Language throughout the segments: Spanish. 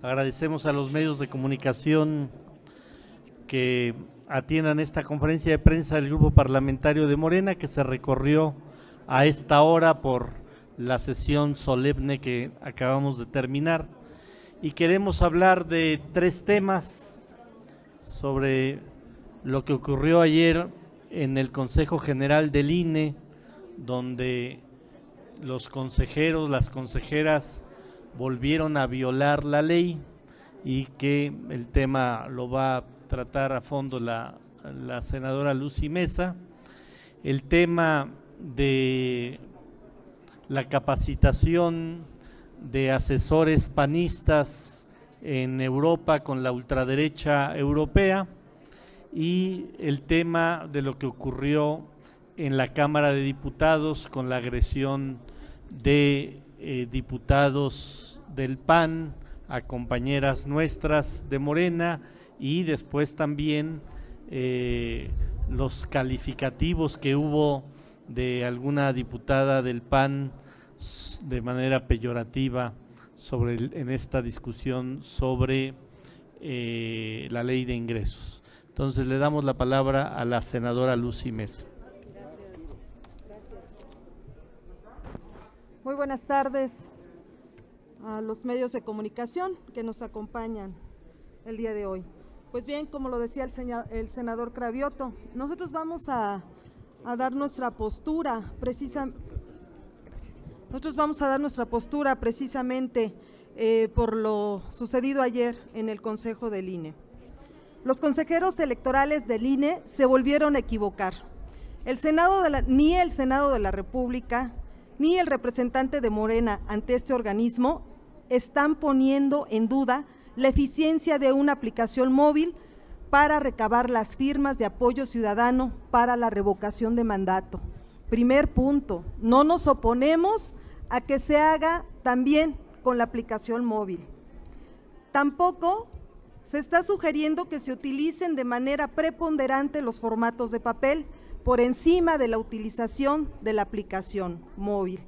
Agradecemos a los medios de comunicación que atiendan esta conferencia de prensa del Grupo Parlamentario de Morena, que se recorrió a esta hora por la sesión solemne que acabamos de terminar. Y queremos hablar de tres temas sobre lo que ocurrió ayer en el Consejo General del INE, donde los consejeros, las consejeras volvieron a violar la ley, y que el tema lo va a tratar a fondo la senadora Lucy Mesa. El tema de la capacitación de asesores panistas en Europa con la ultraderecha europea, y el tema de lo que ocurrió en la Cámara de Diputados con la agresión de diputados del PAN a compañeras nuestras de Morena, y después también los calificativos que hubo de alguna diputada del PAN de manera peyorativa en esta discusión sobre la ley de ingresos. Entonces le damos la palabra a la senadora Lucy Mesa. Muy buenas tardes a los medios de comunicación que nos acompañan el día de hoy. Pues bien, como lo decía el senador Cravioto, nosotros vamos a dar nuestra postura precisamente por lo sucedido ayer en el Consejo del INE. Los consejeros electorales del INE se volvieron a equivocar. Ni el Senado de la República ni el representante de Morena ante este organismo están poniendo en duda la eficiencia de una aplicación móvil para recabar las firmas de apoyo ciudadano para la revocación de mandato. Primer punto, no nos oponemos a que se haga también con la aplicación móvil. Tampoco se está sugiriendo que se utilicen de manera preponderante los formatos de papel por encima de la utilización de la aplicación móvil.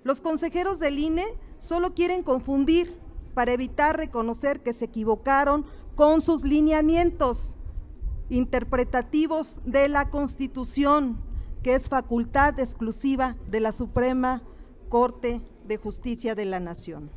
Los consejeros del INE solo quieren confundir para evitar reconocer que se equivocaron con sus lineamientos interpretativos de la Constitución, que es facultad exclusiva de la Suprema Corte de Justicia de la Nación.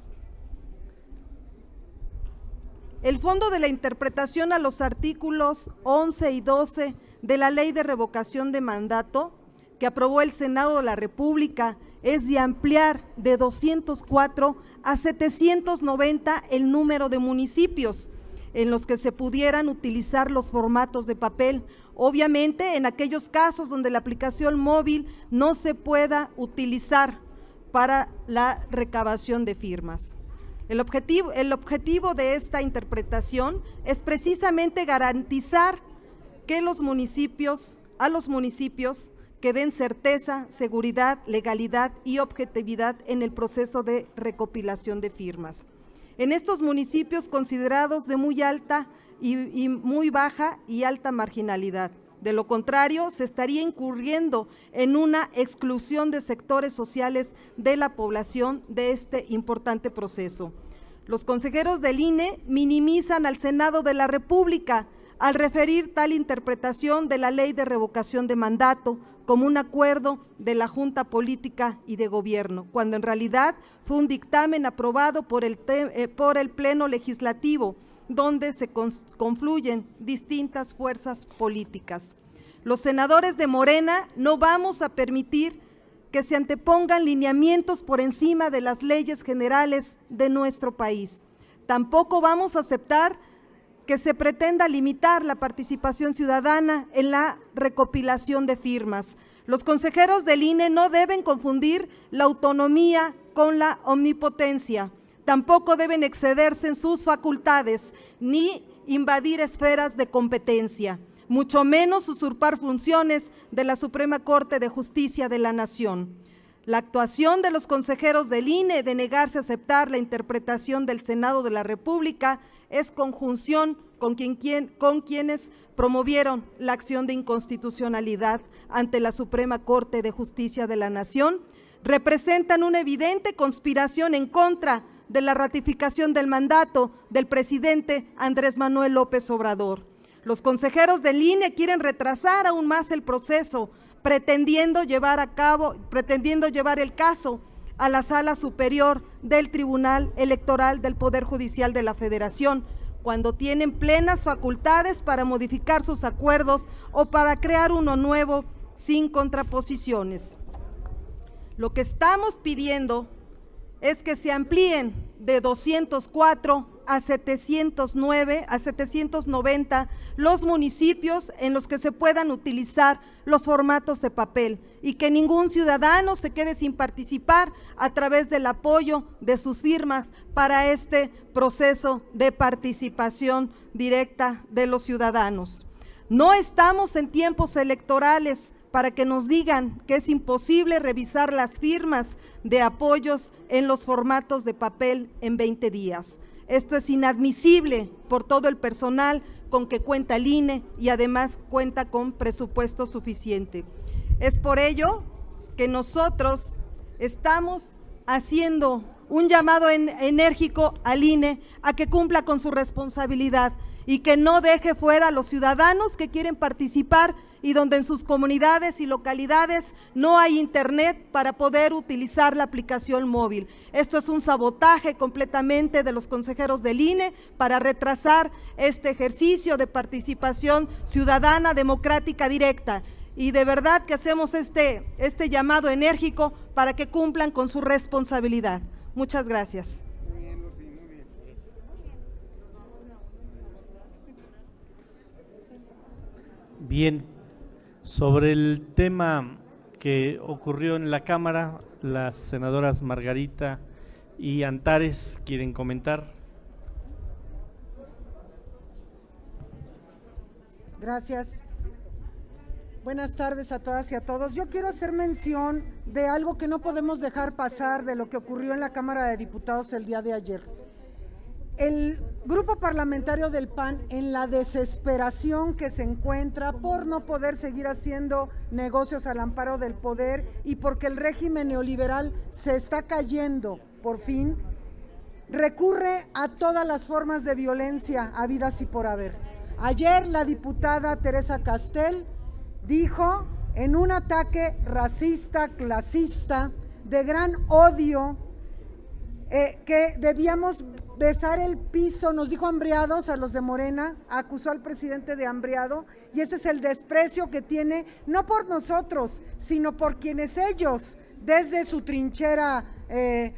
El fondo de la interpretación a los artículos 11 y 12 de la Ley de Revocación de Mandato que aprobó el Senado de la República es de ampliar de 204 a 790 el número de municipios en los que se pudieran utilizar los formatos de papel, obviamente en aquellos casos donde la aplicación móvil no se pueda utilizar para la recabación de firmas. El objetivo de esta interpretación es precisamente garantizar que a los municipios que den certeza, seguridad, legalidad y objetividad en el proceso de recopilación de firmas. En estos municipios considerados de muy alta y muy baja y alta marginalidad. De lo contrario, se estaría incurriendo en una exclusión de sectores sociales de la población de este importante proceso. Los consejeros del INE minimizan al Senado de la República al referir tal interpretación de la Ley de Revocación de Mandato como un acuerdo de la Junta Política y de Gobierno, cuando en realidad fue un dictamen aprobado por el Pleno Legislativo, donde se confluyen distintas fuerzas políticas. Los senadores de Morena no vamos a permitir que se antepongan lineamientos por encima de las leyes generales de nuestro país. Tampoco vamos a aceptar que se pretenda limitar la participación ciudadana en la recopilación de firmas. Los consejeros del INE no deben confundir la autonomía con la omnipotencia. Tampoco deben excederse en sus facultades ni invadir esferas de competencia, mucho menos usurpar funciones de la Suprema Corte de Justicia de la Nación. La actuación de los consejeros del INE de negarse a aceptar la interpretación del Senado de la República es conjunción con quienes promovieron la acción de inconstitucionalidad ante la Suprema Corte de Justicia de la Nación, representan una evidente conspiración en contra de la ratificación del mandato del presidente Andrés Manuel López Obrador. Los consejeros del INE quieren retrasar aún más el proceso, pretendiendo llevar el caso a la Sala Superior del Tribunal Electoral del Poder Judicial de la Federación, cuando tienen plenas facultades para modificar sus acuerdos o para crear uno nuevo sin contraposiciones. Lo que estamos pidiendo es que se amplíen de 204 a 790 los municipios en los que se puedan utilizar los formatos de papel y que ningún ciudadano se quede sin participar a través del apoyo de sus firmas para este proceso de participación directa de los ciudadanos. No estamos en tiempos electorales para que nos digan que es imposible revisar las firmas de apoyos en los formatos de papel en 20 días. Esto es inadmisible por todo el personal con que cuenta el INE y además cuenta con presupuesto suficiente. Es por ello que nosotros estamos haciendo un llamado enérgico al INE a que cumpla con su responsabilidad y que no deje fuera a los ciudadanos que quieren participar y donde en sus comunidades y localidades no hay internet para poder utilizar la aplicación móvil. Esto es un sabotaje completamente de los consejeros del INE para retrasar este ejercicio de participación ciudadana democrática directa. Y de verdad que hacemos este llamado enérgico para que cumplan con su responsabilidad. Muchas gracias. Bien, sobre el tema que ocurrió en la Cámara, las senadoras Margarita y Antares quieren comentar. Gracias. Buenas tardes a todas y a todos. Yo quiero hacer mención de algo que no podemos dejar pasar de lo que ocurrió en la Cámara de Diputados el día de ayer. El grupo parlamentario del PAN, en la desesperación que se encuentra por no poder seguir haciendo negocios al amparo del poder y porque el régimen neoliberal se está cayendo por fin, recurre a todas las formas de violencia habidas y por haber. Ayer la diputada Teresa Castel dijo en un ataque racista, clasista, de gran odio, que debíamos besar el piso, nos dijo hambriados a los de Morena, acusó al presidente de hambriado, y ese es el desprecio que tiene, no por nosotros, sino por quienes ellos, desde su trinchera,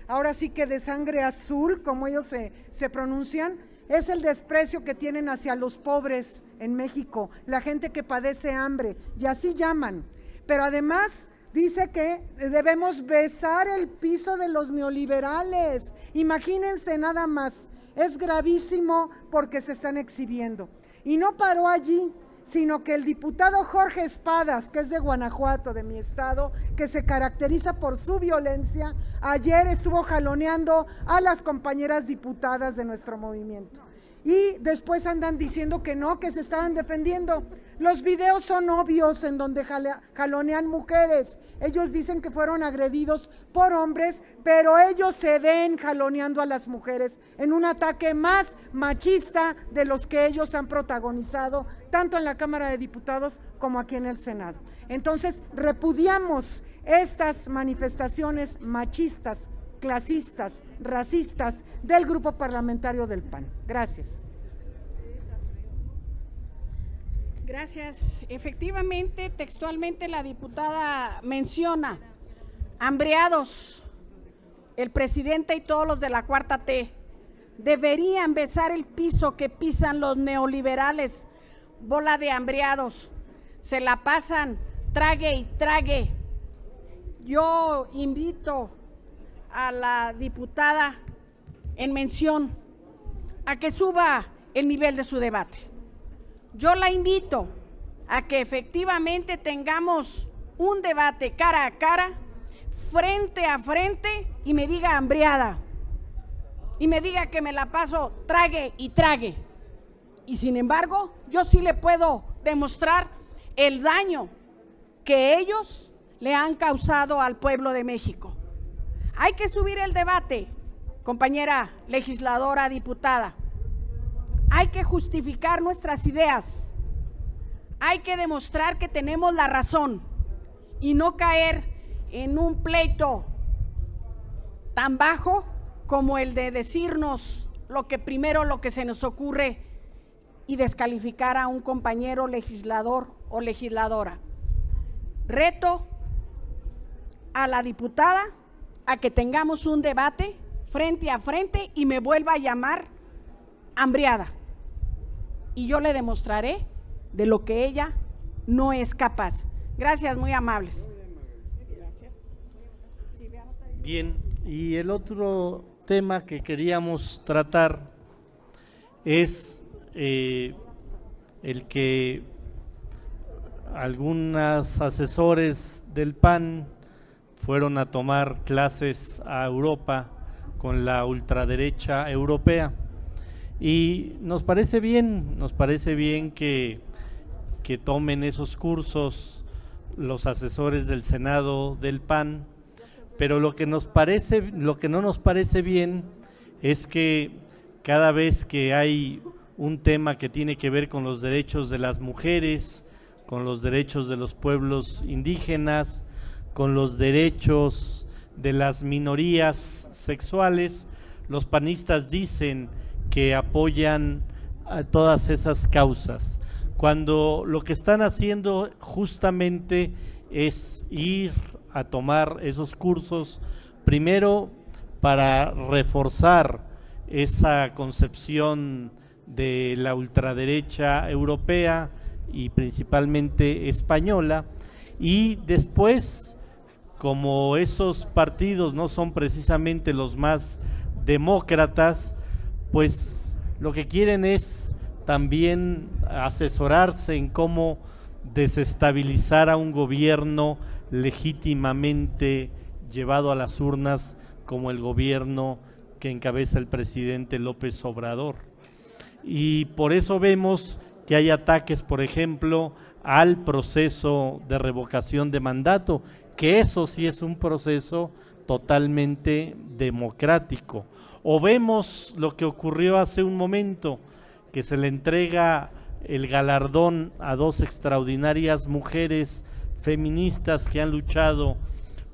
ahora sí que de sangre azul, como ellos se pronuncian, es el desprecio que tienen hacia los pobres en México, la gente que padece hambre, y así llaman, pero además dice que debemos besar el piso de los neoliberales. Imagínense nada más, es gravísimo porque se están exhibiendo. Y no paró allí, sino que el diputado Jorge Espadas, que es de Guanajuato, de mi estado, que se caracteriza por su violencia, ayer estuvo jaloneando a las compañeras diputadas de nuestro movimiento. Y después andan diciendo que no, que se estaban defendiendo. Los videos son obvios en donde jalonean mujeres. Ellos dicen que fueron agredidos por hombres, pero ellos se ven jaloneando a las mujeres en un ataque más machista de los que ellos han protagonizado, tanto en la Cámara de Diputados como aquí en el Senado. Entonces, repudiamos estas manifestaciones machistas, clasistas, racistas del grupo parlamentario del PAN. Gracias. Gracias. Efectivamente, textualmente la diputada menciona hambriados, el presidente y todos los de la Cuarta T deberían besar el piso que pisan los neoliberales, bola de hambriados, se la pasan trague y trague. Yo invito a la diputada en mención a que suba el nivel de su debate. Yo la invito a que efectivamente tengamos un debate cara a cara, frente a frente, y me diga hambriada, y me diga que me la paso trague y trague. Y sin embargo, yo sí le puedo demostrar el daño que ellos le han causado al pueblo de México. Hay que subir el debate compañera legisladora, diputada, hay que justificar nuestras ideas, hay que demostrar que tenemos la razón y no caer en un pleito tan bajo como el de decirnos lo que se nos ocurre y descalificar a un compañero legislador o legisladora. Reto a la diputada a que tengamos un debate frente a frente y me vuelva a llamar hambriada. Y yo le demostraré de lo que ella no es capaz. Gracias, muy amables. Bien, y el otro tema que queríamos tratar es el que algunos asesores del PAN fueron a tomar clases a Europa con la ultraderecha europea, y nos parece bien que tomen esos cursos los asesores del Senado del PAN, pero lo que no nos parece bien es que cada vez que hay un tema que tiene que ver con los derechos de las mujeres, con los derechos de los pueblos indígenas, con los derechos de las minorías sexuales, los panistas dicen que apoyan a todas esas causas, cuando lo que están haciendo justamente es ir a tomar esos cursos, primero para reforzar esa concepción de la ultraderecha europea y principalmente española, y después, como esos partidos no son precisamente los más demócratas, pues lo que quieren es también asesorarse en cómo desestabilizar a un gobierno legítimamente llevado a las urnas, como el gobierno que encabeza el presidente López Obrador. Y por eso vemos que hay ataques, por ejemplo, al proceso de revocación de mandato, que eso sí es un proceso totalmente democrático. O vemos lo que ocurrió hace un momento, que se le entrega el galardón a dos extraordinarias mujeres feministas que han luchado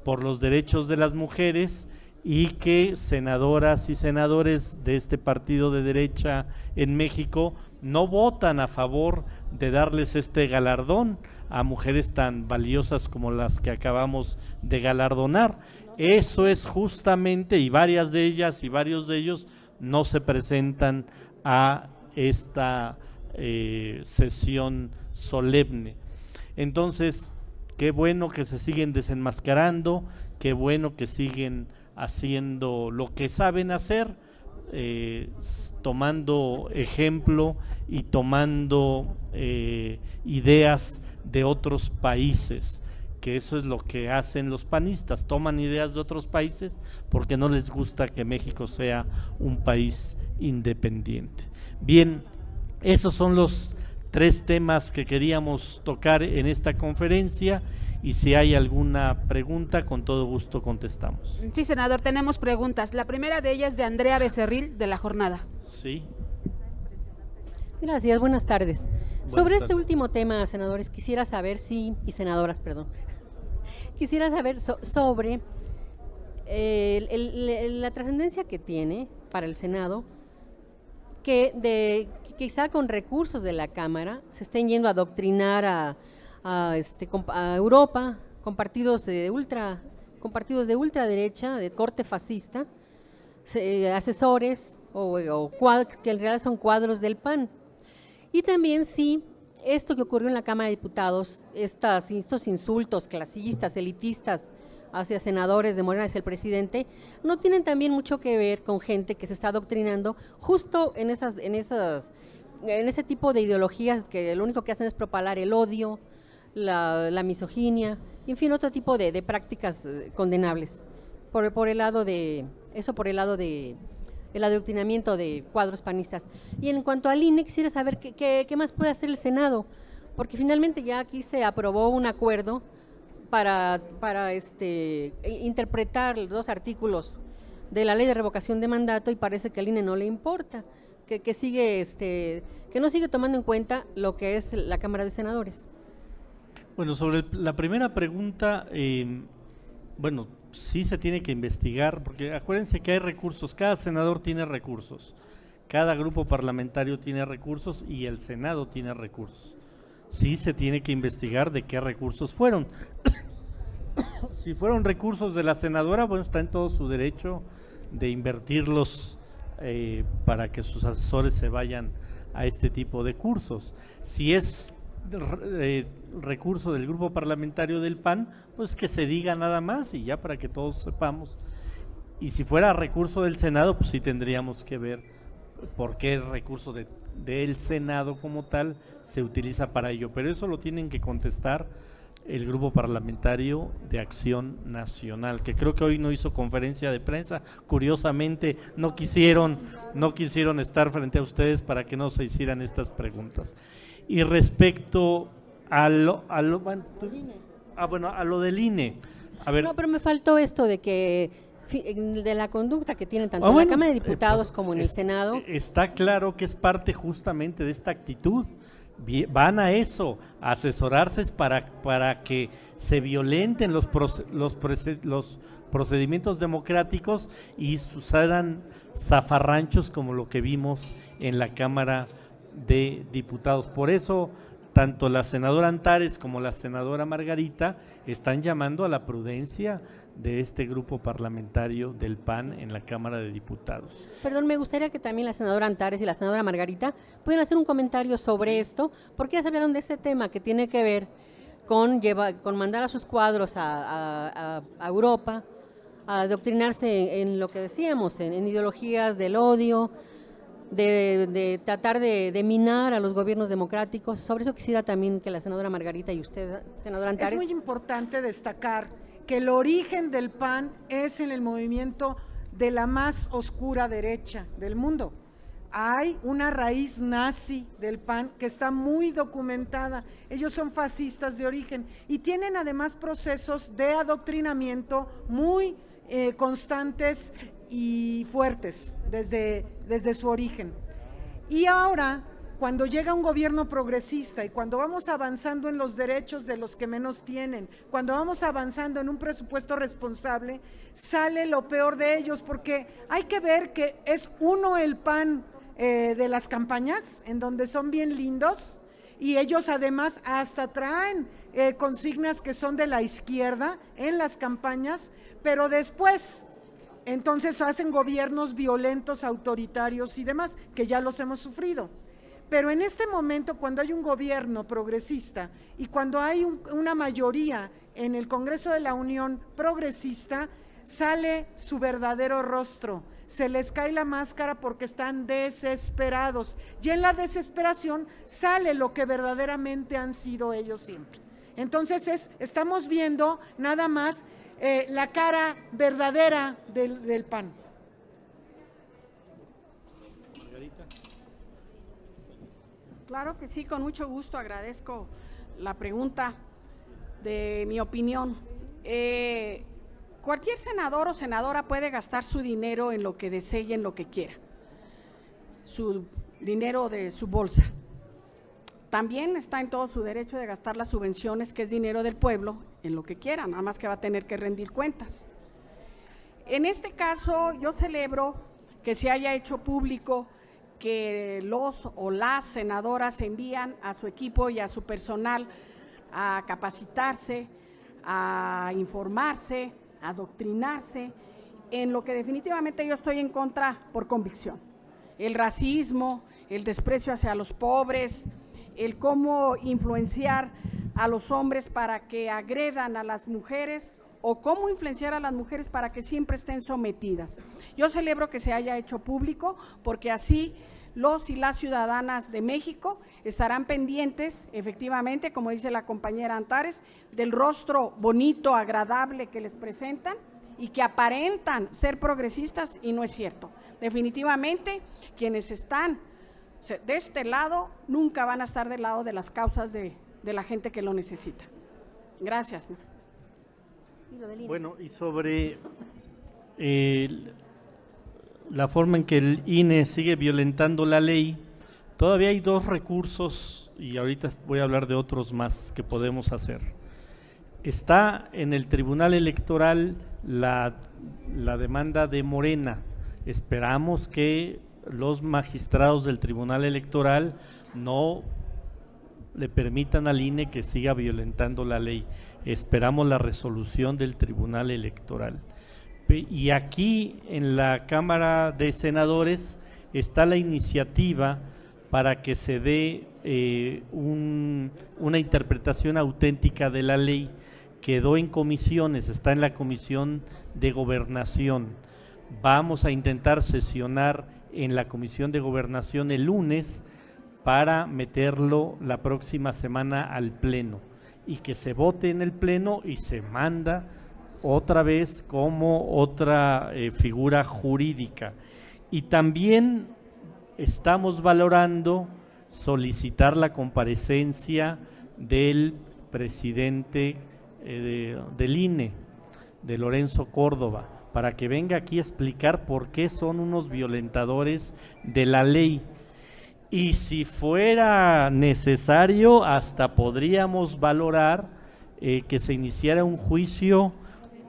por los derechos de las mujeres, y que senadoras y senadores de este partido de derecha en México no votan a favor de darles este galardón a mujeres tan valiosas como las que acabamos de galardonar. Eso es justamente, y varias de ellas y varios de ellos no se presentan a esta sesión solemne. Entonces, qué bueno que se siguen desenmascarando, qué bueno que siguen haciendo lo que saben hacer, tomando ejemplo y tomando ideas de otros países, que eso es lo que hacen los panistas, toman ideas de otros países porque no les gusta que México sea un país independiente. Bien, esos son los 3 temas que queríamos tocar en esta conferencia, y si hay alguna pregunta, con todo gusto contestamos. Sí, senador, tenemos preguntas. La primera de ellas es de Andrea Becerril, de La Jornada. Sí. Gracias, buenas tardes. Sobre este tardes. último tema, senadores, quisiera saber y senadoras, perdón, quisiera saber sobre la trascendencia que tiene para el Senado que quizá con recursos de la Cámara se estén yendo a adoctrinar a Europa con partidos de ultraderecha, de corte fascista, asesores que en realidad son cuadros del PAN. Y también sí, esto que ocurrió en la Cámara de Diputados, estos insultos clasistas, elitistas hacia senadores de Morena, hacia el presidente, no tienen también mucho que ver con gente que se está adoctrinando justo en ese tipo de ideologías que lo único que hacen es propalar el odio, la misoginia, en fin, otro tipo de prácticas condenables por el lado de el adoctrinamiento de cuadros panistas. Y en cuanto al INE, quisiera saber qué más puede hacer el Senado, porque finalmente ya aquí se aprobó un acuerdo para interpretar los 2 artículos de la ley de revocación de mandato y parece que al INE no le importa, que sigue, que no sigue tomando en cuenta lo que es la Cámara de Senadores. Bueno, sobre la primera pregunta, bueno, sí se tiene que investigar, porque acuérdense que hay recursos, cada senador tiene recursos, cada grupo parlamentario tiene recursos y el Senado tiene recursos. Sí se tiene que investigar de qué recursos fueron. Si fueron recursos de la senadora, bueno, está en todo su derecho de invertirlos para que sus asesores se vayan a este tipo de cursos. Si es recurso del grupo parlamentario del PAN, pues que se diga nada más y ya para que todos sepamos. Y si fuera recurso del Senado, pues sí tendríamos que ver por qué el recurso del Senado como tal se utiliza para ello, pero eso lo tienen que contestar el grupo parlamentario de Acción Nacional, que creo que hoy no hizo conferencia de prensa, curiosamente no quisieron estar frente a ustedes para que no se hicieran estas preguntas. Y respecto a lo del INE, a ver. No, pero me faltó esto de que de la conducta que tienen tanto en la Cámara de Diputados como en el Senado. Está claro que es parte justamente de esta actitud. Van a eso, a asesorarse para que se violenten los procedimientos democráticos y sucedan zafarranchos como lo que vimos en la Cámara de Diputados. Por eso, tanto la senadora Antares como la senadora Margarita están llamando a la prudencia de este grupo parlamentario del PAN en la Cámara de Diputados. Perdón, me gustaría que también la senadora Antares y la senadora Margarita pudieran hacer un comentario sobre esto, porque ya se hablaron de este tema que tiene que ver con mandar a sus cuadros a Europa, a adoctrinarse en lo que decíamos, en ideologías del odio, de tratar de minar a los gobiernos democráticos. Sobre eso quisiera también que la senadora Margarita y usted, senadora Antares. Es muy importante destacar que el origen del PAN es en el movimiento de la más oscura derecha del mundo. Hay una raíz nazi del PAN que está muy documentada. Ellos son fascistas de origen y tienen además procesos de adoctrinamiento muy constantes y fuertes desde su origen. Y ahora, cuando llega un gobierno progresista y cuando vamos avanzando en los derechos de los que menos tienen, cuando vamos avanzando en un presupuesto responsable, sale lo peor de ellos, porque hay que ver que es uno el PAN de las campañas, en donde son bien lindos, y ellos además hasta traen consignas que son de la izquierda en las campañas, pero después entonces hacen gobiernos violentos, autoritarios y demás, que ya los hemos sufrido. Pero en este momento, cuando hay un gobierno progresista y cuando hay una mayoría en el Congreso de la Unión progresista, sale su verdadero rostro, se les cae la máscara porque están desesperados y en la desesperación sale lo que verdaderamente han sido ellos siempre. Entonces estamos viendo nada más la cara verdadera del PAN. Claro que sí, con mucho gusto, agradezco la pregunta de mi opinión. Cualquier senador o senadora puede gastar su dinero en lo que desee y en lo que quiera, su dinero de su bolsa. También está en todo su derecho de gastar las subvenciones, que es dinero del pueblo, en lo que quiera, nada más que va a tener que rendir cuentas. En este caso, yo celebro que se haya hecho público que los o las senadoras envían a su equipo y a su personal a capacitarse, a informarse, a adoctrinarse en lo que definitivamente yo estoy en contra por convicción. El racismo, el desprecio hacia los pobres, el cómo influenciar a los hombres para que agredan a las mujeres o cómo influenciar a las mujeres para que siempre estén sometidas. Yo celebro que se haya hecho público porque así los y las ciudadanas de México estarán pendientes, efectivamente, como dice la compañera Antares, del rostro bonito, agradable que les presentan y que aparentan ser progresistas y no es cierto. Definitivamente, quienes están de este lado nunca van a estar del lado de las causas de la gente que lo necesita. Gracias. Bueno, y sobre la forma en que el INE sigue violentando la ley, todavía hay 2 recursos, y ahorita voy a hablar de otros más que podemos hacer. Está en el Tribunal Electoral la demanda de Morena. Esperamos que los magistrados del Tribunal Electoral no le permitan al INE que siga violentando la ley. Esperamos la resolución del Tribunal Electoral. Y aquí en la Cámara de Senadores está la iniciativa para que se dé una interpretación auténtica de la ley. Quedó en comisiones, está en la Comisión de Gobernación. Vamos a intentar sesionar en la Comisión de Gobernación el lunes para meterlo la próxima semana al Pleno y que se vote en el Pleno y se manda otra vez como otra figura jurídica. Y también estamos valorando solicitar la comparecencia del presidente del INE, de Lorenzo Córdoba, para que venga aquí a explicar por qué son unos violentadores de la ley. Y si fuera necesario, hasta podríamos valorar que se iniciara un juicio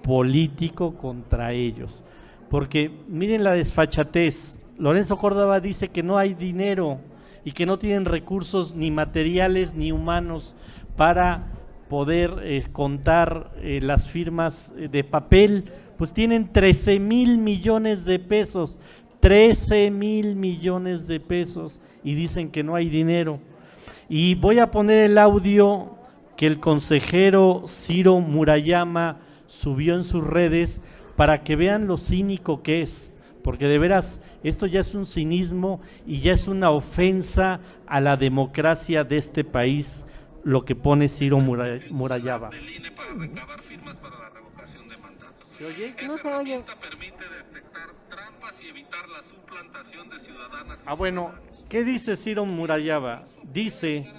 político contra ellos. Porque miren la desfachatez. Lorenzo Córdoba dice que no hay dinero y que no tienen recursos ni materiales ni humanos para poder contar las firmas de papel. Pues tienen 13,000 millones de pesos. 13,000 millones de pesos y dicen que no hay dinero. Y voy a poner el audio que el consejero Ciro Murayama subió en sus redes para que vean lo cínico que es, porque de veras esto ya es un cinismo y ya es una ofensa a la democracia de este país, lo que pone Ciro Murayama. ¿Se oye? No se oye. Bueno, ¿qué dice Ciro Murayama? Dice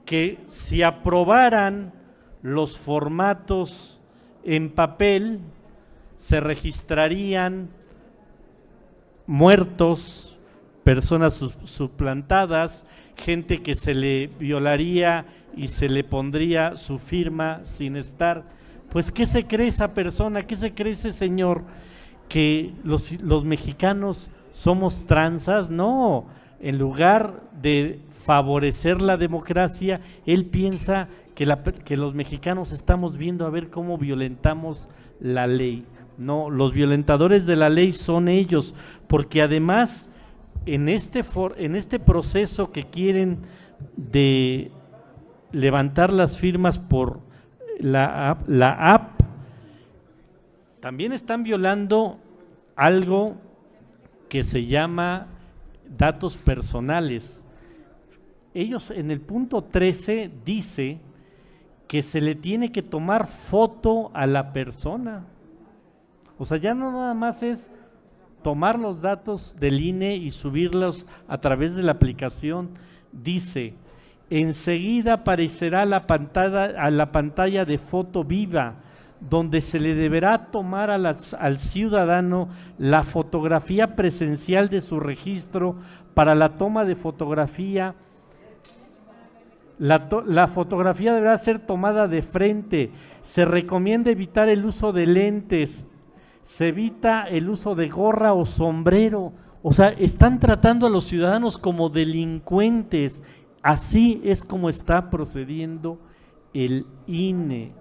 que si aprobaran los formatos en papel, se registrarían muertos, personas suplantadas, gente que se le violaría y se le pondría su firma sin estar. Pues, ¿qué se cree esa persona? ¿Qué se cree ese señor? ¿Que los mexicanos somos tranzas? No, en lugar de favorecer la democracia, él piensa que los mexicanos estamos viendo a ver cómo violentamos la ley. No, los violentadores de la ley son ellos, porque además en este proceso que quieren de levantar las firmas por la app, también están violando algo que se llama datos personales. Ellos en el punto 13 dice que se le tiene que tomar foto a la persona. O sea, ya no nada más es tomar los datos del INE y subirlos a través de la aplicación. Dice, enseguida aparecerá a la pantalla de foto viva, donde se le deberá tomar al ciudadano la fotografía presencial de su registro. Para la toma de fotografía, la fotografía deberá ser tomada de frente. Se recomienda evitar el uso de lentes, se evita el uso de gorra o sombrero. O sea, están tratando a los ciudadanos como delincuentes. Así es como está procediendo el INE.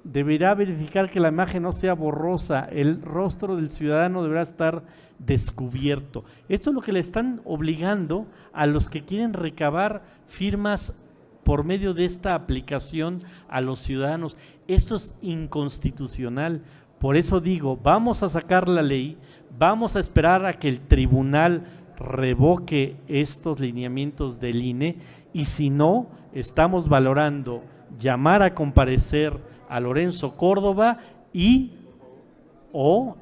Deberá verificar que la imagen no sea borrosa, el rostro del ciudadano deberá estar descubierto. Esto es lo que le están obligando a los que quieren recabar firmas por medio de esta aplicación a los ciudadanos. Esto es inconstitucional. Por eso digo, vamos a sacar la ley, vamos a esperar a que el tribunal revoque estos lineamientos del INE, y si no, estamos valorando llamar a comparecer a Lorenzo Córdoba o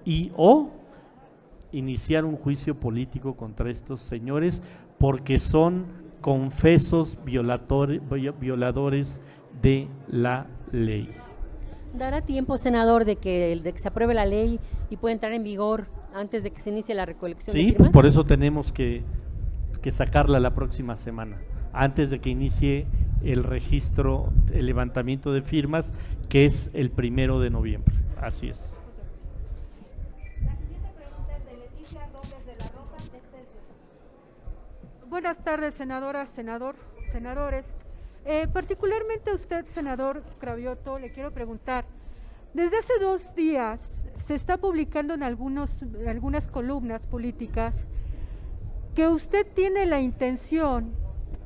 iniciar un juicio político contra estos señores, porque son confesos violadores de la ley. ¿Dará tiempo, senador, de que se apruebe la ley y pueda entrar en vigor antes de que se inicie la recolección de Sí, firmas? pues por eso tenemos que sacarla la próxima semana, antes de que inicie el registro, el levantamiento de firmas, que es el 1 de noviembre. Así es. La siguiente pregunta es de Leticia Robles de la Rosa, de Excelsior. Buenas tardes, senadoras, senadores. Particularmente a usted, senador Cravioto, le quiero preguntar, desde hace 2 días se está publicando en algunas columnas políticas que usted tiene la intención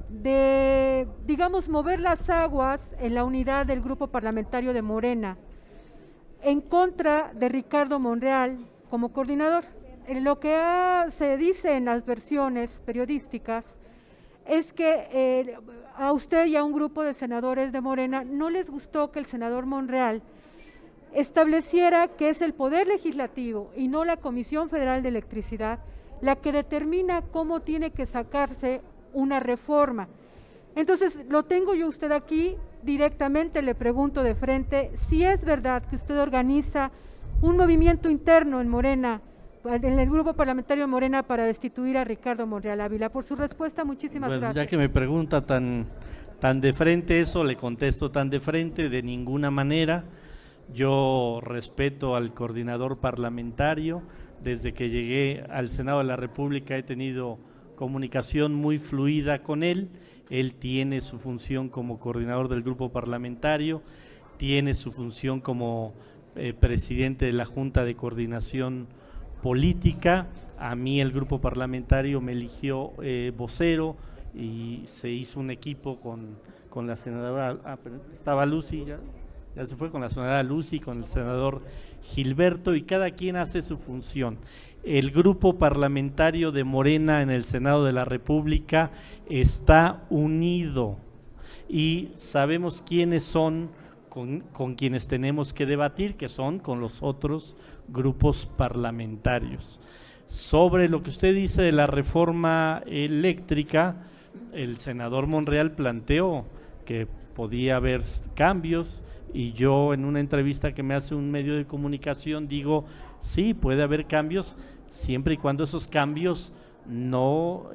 de, digamos, mover las aguas en la unidad del grupo parlamentario de Morena en contra de Ricardo Monreal como coordinador. Lo que se dice en las versiones periodísticas es que a usted y a un grupo de senadores de Morena no les gustó que el senador Monreal estableciera que es el Poder Legislativo y no la Comisión Federal de Electricidad la que determina cómo tiene que sacarse una reforma. Entonces, lo tengo yo usted aquí, directamente le pregunto de frente si es verdad que usted organiza un movimiento interno en Morena, en el grupo parlamentario de Morena, para destituir a Ricardo Monreal Ávila. Por su respuesta, muchísimas Bueno, gracias. ya que me pregunta tan de frente eso, le contesto tan de frente, de ninguna manera. Yo respeto al coordinador parlamentario. Desde que llegué al Senado de la República he tenido comunicación muy fluida con él. Él tiene su función como coordinador del grupo parlamentario, tiene su función como presidente de la Junta de Coordinación Política. A mí el grupo parlamentario me eligió vocero y se hizo un equipo con la senadora, estaba Lucy, ya se fue, con la senadora Lucy, con el senador Gilberto, y cada quien hace su función. El grupo parlamentario de Morena en el Senado de la República está unido y sabemos quiénes son con quienes tenemos que debatir, que son con los otros grupos parlamentarios. Sobre lo que usted dice de la reforma eléctrica, el senador Monreal planteó que podía haber cambios, y yo en una entrevista que me hace un medio de comunicación digo, sí, puede haber cambios siempre y cuando esos cambios no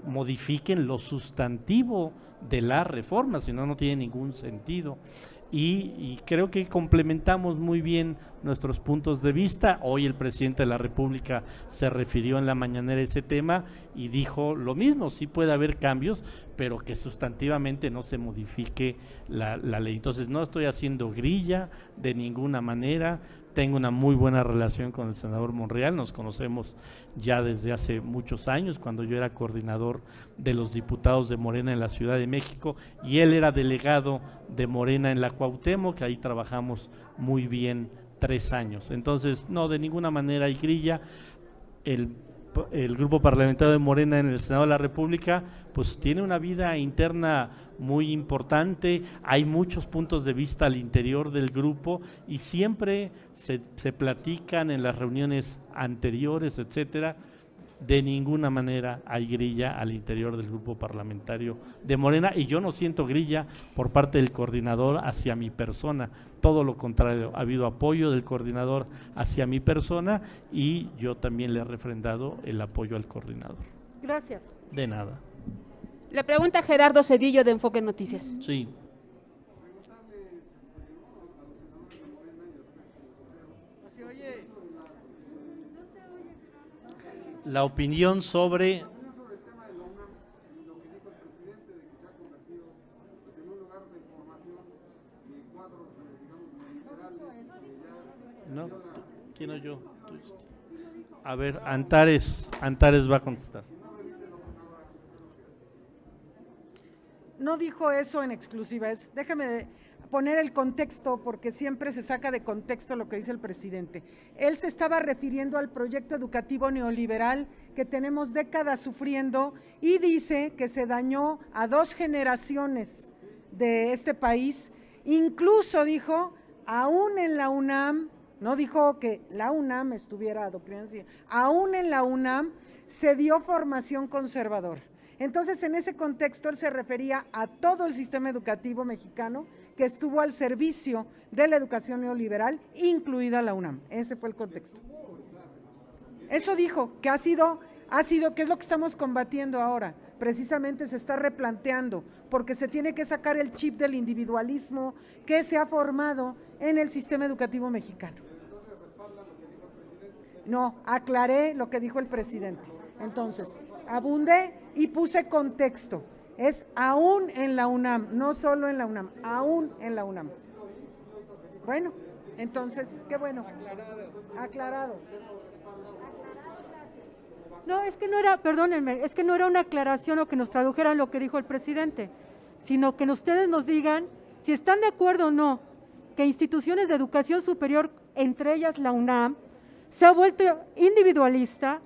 modifiquen lo sustantivo de la reforma, si no, no tiene ningún sentido. Y creo que complementamos muy bien nuestros puntos de vista. Hoy el presidente de la República se refirió en la mañanera a ese tema y dijo lo mismo, sí puede haber cambios, pero que sustantivamente no se modifique la ley. Entonces no estoy haciendo grilla de ninguna manera. Tengo una muy buena relación con el senador Monreal, nos conocemos ya desde hace muchos años, cuando yo era coordinador de los diputados de Morena en la Ciudad de México y él era delegado de Morena en la Cuauhtémoc, que ahí trabajamos muy bien 3 años. Entonces, no, de ninguna manera hay grilla. El grupo parlamentario de Morena en el Senado de la República pues tiene una vida interna muy importante, hay muchos puntos de vista al interior del grupo y siempre se platican en las reuniones anteriores, etcétera. De ninguna manera hay grilla al interior del grupo parlamentario de Morena y yo no siento grilla por parte del coordinador hacia mi persona, todo lo contrario, ha habido apoyo del coordinador hacia mi persona y yo también le he refrendado el apoyo al coordinador. Gracias. De nada. Le pregunta Gerardo Cedillo de Enfoque Noticias. Sí. La opinión sobre no, ¿quién o yo? A ver, Antares va a contestar. No dijo eso en exclusiva, déjame poner el contexto porque siempre se saca de contexto lo que dice el presidente. Él se estaba refiriendo al proyecto educativo neoliberal que tenemos décadas sufriendo y dice que se dañó a 2 generaciones de este país, incluso dijo, aún en la UNAM, no dijo que la UNAM estuviera adoctrinando, aún en la UNAM se dio formación conservadora. Entonces, en ese contexto, él se refería a todo el sistema educativo mexicano que estuvo al servicio de la educación neoliberal, incluida la UNAM. Ese fue el contexto. Eso dijo, que ha sido, que es lo que estamos combatiendo ahora. Precisamente se está replanteando, porque se tiene que sacar el chip del individualismo que se ha formado en el sistema educativo mexicano. No, aclaré lo que dijo el presidente. Entonces, abundé y puse contexto. Es aún en la UNAM, no solo en la UNAM, aún en la UNAM. Bueno, entonces, qué bueno. Aclarado. No, es que no era, perdónenme, es que no era una aclaración o que nos tradujeran lo que dijo el presidente, sino que ustedes nos digan si están de acuerdo o no que instituciones de educación superior, entre ellas la UNAM, se ha vuelto individualista,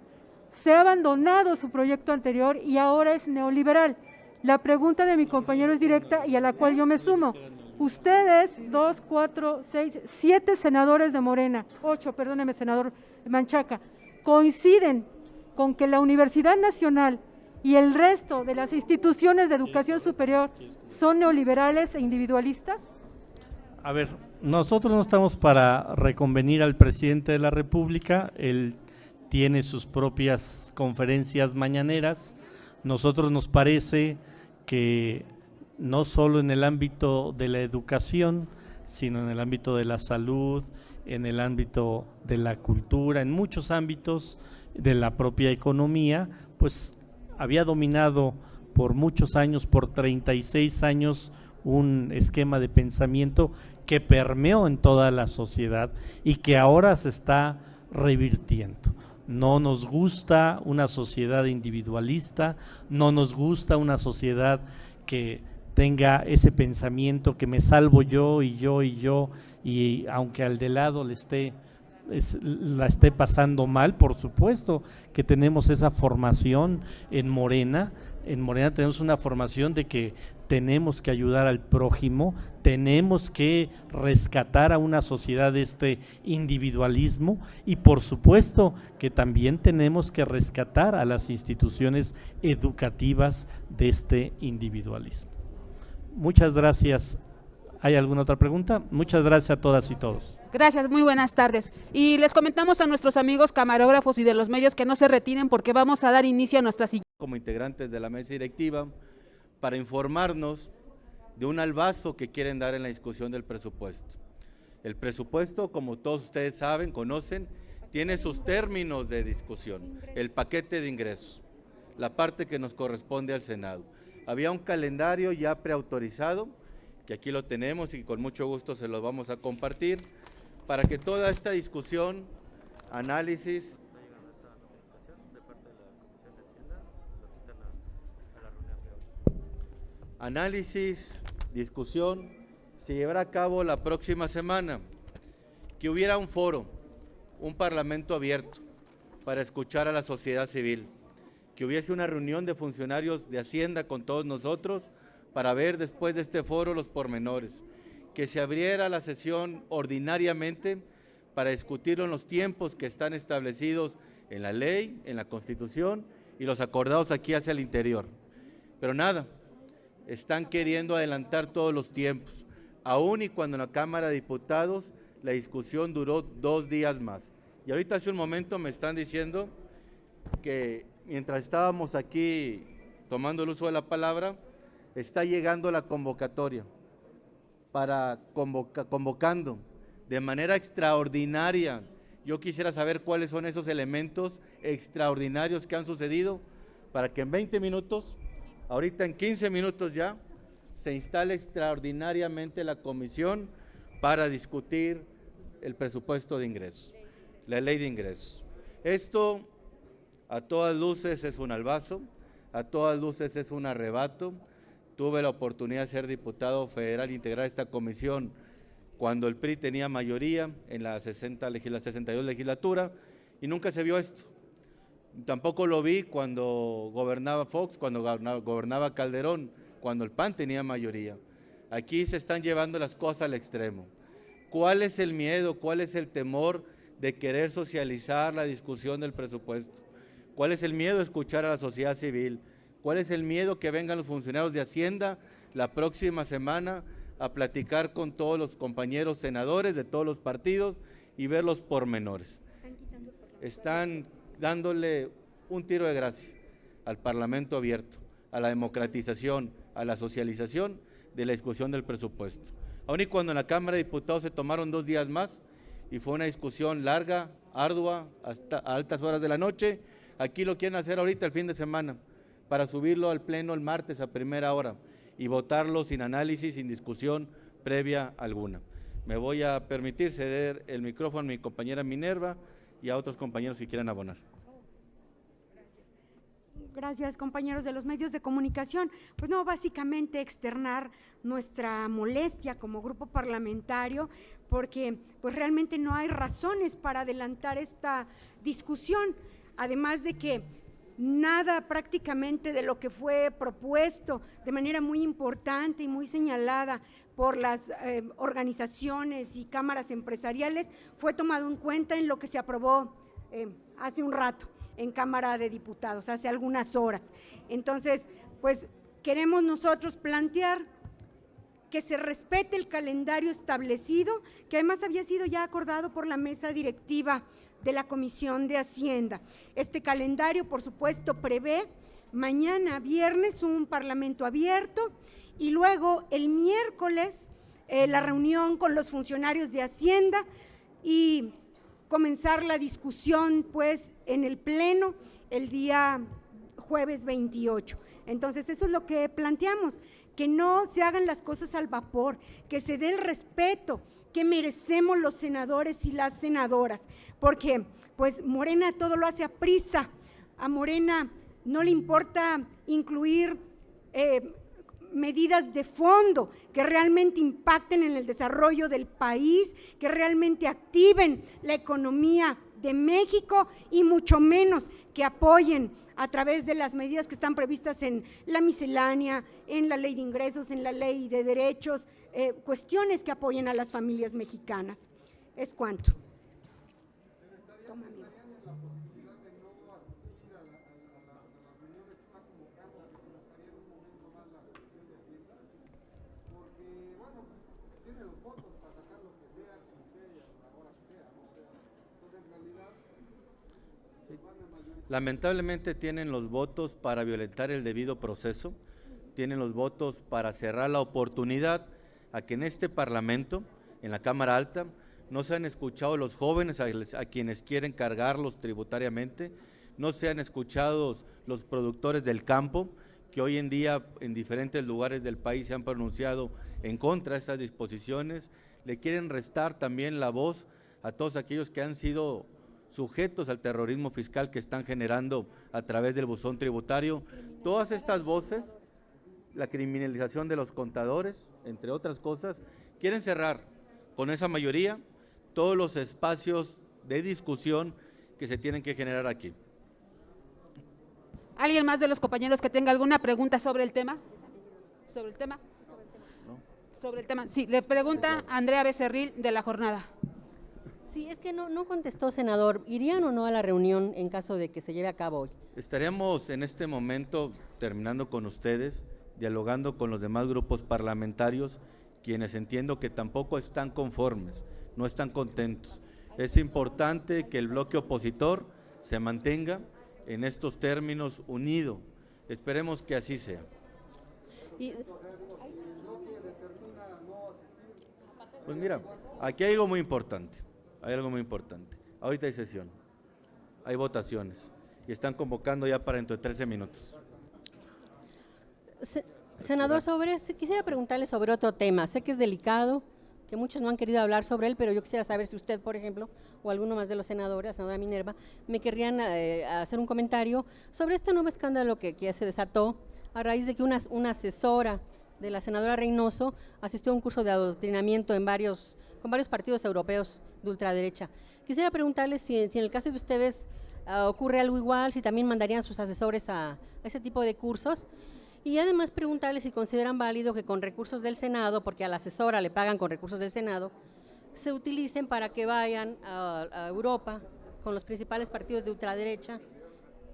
se ha abandonado su proyecto anterior y ahora es neoliberal. La pregunta de mi compañero es directa y a la cual yo me sumo. Ustedes, 2, 4, 6, 7 senadores de Morena, 8, perdóneme, senador Manchaca, coinciden con que la Universidad Nacional y el resto de las instituciones de educación superior son neoliberales e individualistas? A ver, nosotros no estamos para reconvenir al presidente de la República, él tiene sus propias conferencias mañaneras. Nosotros nos parece que no solo en el ámbito de la educación, sino en el ámbito de la salud, en el ámbito de la cultura, en muchos ámbitos de la propia economía, pues había dominado por muchos años, por 36 años, un esquema de pensamiento que permeó en toda la sociedad y que ahora se está revirtiendo. No nos gusta una sociedad individualista, no nos gusta una sociedad que tenga ese pensamiento que me salvo yo y yo y yo, y aunque al de lado la esté pasando mal. Por supuesto que tenemos esa formación en Morena tenemos una formación de que tenemos que ayudar al prójimo, tenemos que rescatar a una sociedad de este individualismo y por supuesto que también tenemos que rescatar a las instituciones educativas de este individualismo. Muchas gracias. ¿Hay alguna otra pregunta? Muchas gracias a todas y todos. Gracias, muy buenas tardes. Y les comentamos a nuestros amigos camarógrafos y de los medios que no se retiren porque vamos a dar inicio a nuestra siguiente. Como integrantes de la mesa directiva, para informarnos de un albazo que quieren dar en la discusión del presupuesto. El presupuesto, como todos ustedes saben, conocen, tiene sus términos de discusión, el paquete de ingresos, la parte que nos corresponde al Senado. Había un calendario ya preautorizado, que aquí lo tenemos y con mucho gusto se los vamos a compartir, para que toda esta discusión, análisis, discusión, se llevará a cabo la próxima semana, que hubiera un foro, un parlamento abierto para escuchar a la sociedad civil, que hubiese una reunión de funcionarios de Hacienda con todos nosotros para ver después de este foro los pormenores, que se abriera la sesión ordinariamente para discutirlo en los tiempos que están establecidos en la ley, en la Constitución y los acordados aquí hacia el interior. Pero nada, están queriendo adelantar todos los tiempos, aún y cuando en la Cámara de Diputados la discusión duró 2 días más. Y ahorita hace un momento me están diciendo que mientras estábamos aquí tomando el uso de la palabra, está llegando la convocatoria para convocando de manera extraordinaria. Yo quisiera saber cuáles son esos elementos extraordinarios que han sucedido para que en 20 minutos, ahorita en 15 minutos ya, se instale extraordinariamente la comisión para discutir el presupuesto de ingresos, la ley de ingresos. Esto a todas luces es un albazo, a todas luces es un arrebato. Tuve la oportunidad de ser diputado federal e integrar esta comisión cuando el PRI tenía mayoría en la 62 legislatura y nunca se vio esto. Tampoco lo vi cuando gobernaba Fox, cuando gobernaba Calderón, cuando el PAN tenía mayoría. Aquí se están llevando las cosas al extremo. ¿Cuál es el miedo, cuál es el temor de querer socializar la discusión del presupuesto? ¿Cuál es el miedo de escuchar a la sociedad civil? ¿Cuál es el miedo que vengan los funcionarios de Hacienda la próxima semana a platicar con todos los compañeros senadores de todos los partidos y ver los pormenores? Están dándole un tiro de gracia al Parlamento abierto, a la democratización, a la socialización de la discusión del presupuesto. Aun y cuando en la Cámara de Diputados se tomaron 2 días más y fue una discusión larga, ardua, hasta a altas horas de la noche, aquí lo quieren hacer ahorita el fin de semana, para subirlo al Pleno el martes a primera hora y votarlo sin análisis, sin discusión previa alguna. Me voy a permitir ceder el micrófono a mi compañera Minerva y a otros compañeros que quieran abonar. Gracias, compañeros de los medios de comunicación. Pues no, básicamente externar nuestra molestia como grupo parlamentario, porque pues realmente no hay razones para adelantar esta discusión, además de que nada prácticamente de lo que fue propuesto de manera muy importante y muy señalada por las organizaciones y cámaras empresariales fue tomado en cuenta en lo que se aprobó hace un rato en Cámara de Diputados, hace algunas horas. Entonces, pues queremos nosotros plantear que se respete el calendario establecido, que además había sido ya acordado por la mesa directiva de la Comisión de Hacienda. Este calendario, por supuesto, prevé mañana viernes un parlamento abierto y luego el miércoles la reunión con los funcionarios de Hacienda y comenzar la discusión pues en el Pleno el día jueves 28. Entonces eso es lo que planteamos, que no se hagan las cosas al vapor, que se dé el respeto que merecemos los senadores y las senadoras, porque pues Morena todo lo hace a prisa, a Morena no le importa incluir medidas de fondo que realmente impacten en el desarrollo del país, que realmente activen la economía de México y mucho menos que apoyen a través de las medidas que están previstas en la miscelánea, en la ley de ingresos, en la ley de derechos, cuestiones que apoyen a las familias mexicanas. Es cuanto. Lamentablemente tienen los votos para violentar el debido proceso, tienen los votos para cerrar la oportunidad a que en este Parlamento, en la Cámara Alta, no se han escuchado los jóvenes a quienes quieren cargarlos tributariamente, no se han escuchado los productores del campo, que hoy en día en diferentes lugares del país se han pronunciado en contra de estas disposiciones, le quieren restar también la voz a todos aquellos que han sido sujetos al terrorismo fiscal que están generando a través del buzón tributario. Todas estas voces, la criminalización de los contadores, entre otras cosas, quieren cerrar con esa mayoría todos los espacios de discusión que se tienen que generar aquí. ¿Alguien más de los compañeros que tenga alguna pregunta sobre el tema? ¿Sobre el tema? Sobre el tema. Sí, le pregunta Andrea Becerril de La Jornada. Sí, es que no contestó, senador. ¿Irían o no a la reunión en caso de que se lleve a cabo hoy? Estaríamos en este momento terminando con ustedes, dialogando con los demás grupos parlamentarios, quienes entiendo que tampoco están conformes, no están contentos. Es importante que el bloque opositor se mantenga en estos términos unido. Esperemos que así sea. Pues mira, aquí hay algo muy importante. Hay algo muy importante. Ahorita hay sesión, hay votaciones y están convocando ya para dentro de 13 minutos. Senador, quisiera preguntarle sobre otro tema. Sé que es delicado, que muchos no han querido hablar sobre él, pero yo quisiera saber si usted, por ejemplo, o alguno más de los senadores, la senadora Minerva, me querrían hacer un comentario sobre este nuevo escándalo que se desató a raíz de que una asesora de la senadora Reynoso asistió a un curso de adoctrinamiento con varios partidos europeos de ultraderecha. Quisiera preguntarles si en el caso de ustedes ocurre algo igual, si también mandarían sus asesores a ese tipo de cursos, y además preguntarles si consideran válido que con recursos del Senado, porque a la asesora le pagan con recursos del Senado, se utilicen para que vayan a Europa con los principales partidos de ultraderecha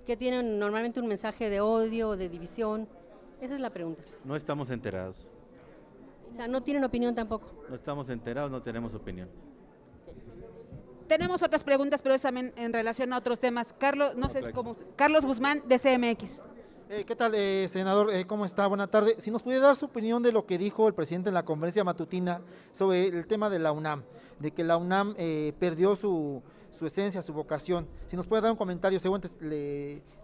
que tienen normalmente un mensaje de odio o de división. Esa es la pregunta. No estamos enterados. O sea, ¿no tienen opinión tampoco? No estamos enterados, no tenemos opinión. tenemos otras preguntas, pero es también en relación a otros temas. Carlos, no sé cómo, Carlos Guzmán, de CMX. ¿Qué tal, senador? ¿Cómo está? Buena tarde. Si nos pudiera dar su opinión de lo que dijo el presidente en la conferencia matutina sobre el tema de la UNAM, de que la UNAM perdió su esencia, su vocación. Si nos puede dar un comentario, según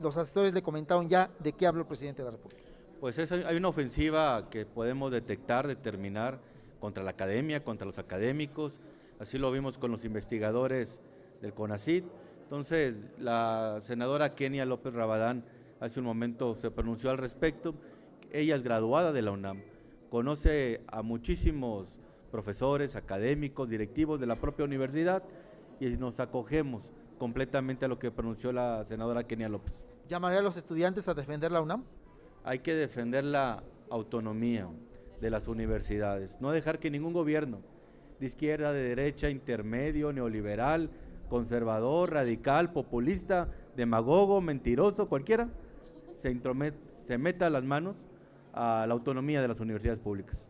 los asesores le comentaron ya de qué habló el presidente de la República. Pues hay una ofensiva que podemos detectar, determinar contra la academia, contra los académicos, así lo vimos con los investigadores del CONACYT. Entonces, la senadora Kenia López Rabadán hace un momento se pronunció al respecto. Ella es graduada de la UNAM, conoce a muchísimos profesores, académicos, directivos de la propia universidad y nos acogemos completamente a lo que pronunció la senadora Kenia López. ¿Llamaría a los estudiantes a defender la UNAM? Hay que defender la autonomía de las universidades, no dejar que ningún gobierno de izquierda, de derecha, intermedio, neoliberal, conservador, radical, populista, demagogo, mentiroso, cualquiera, se meta las manos a la autonomía de las universidades públicas.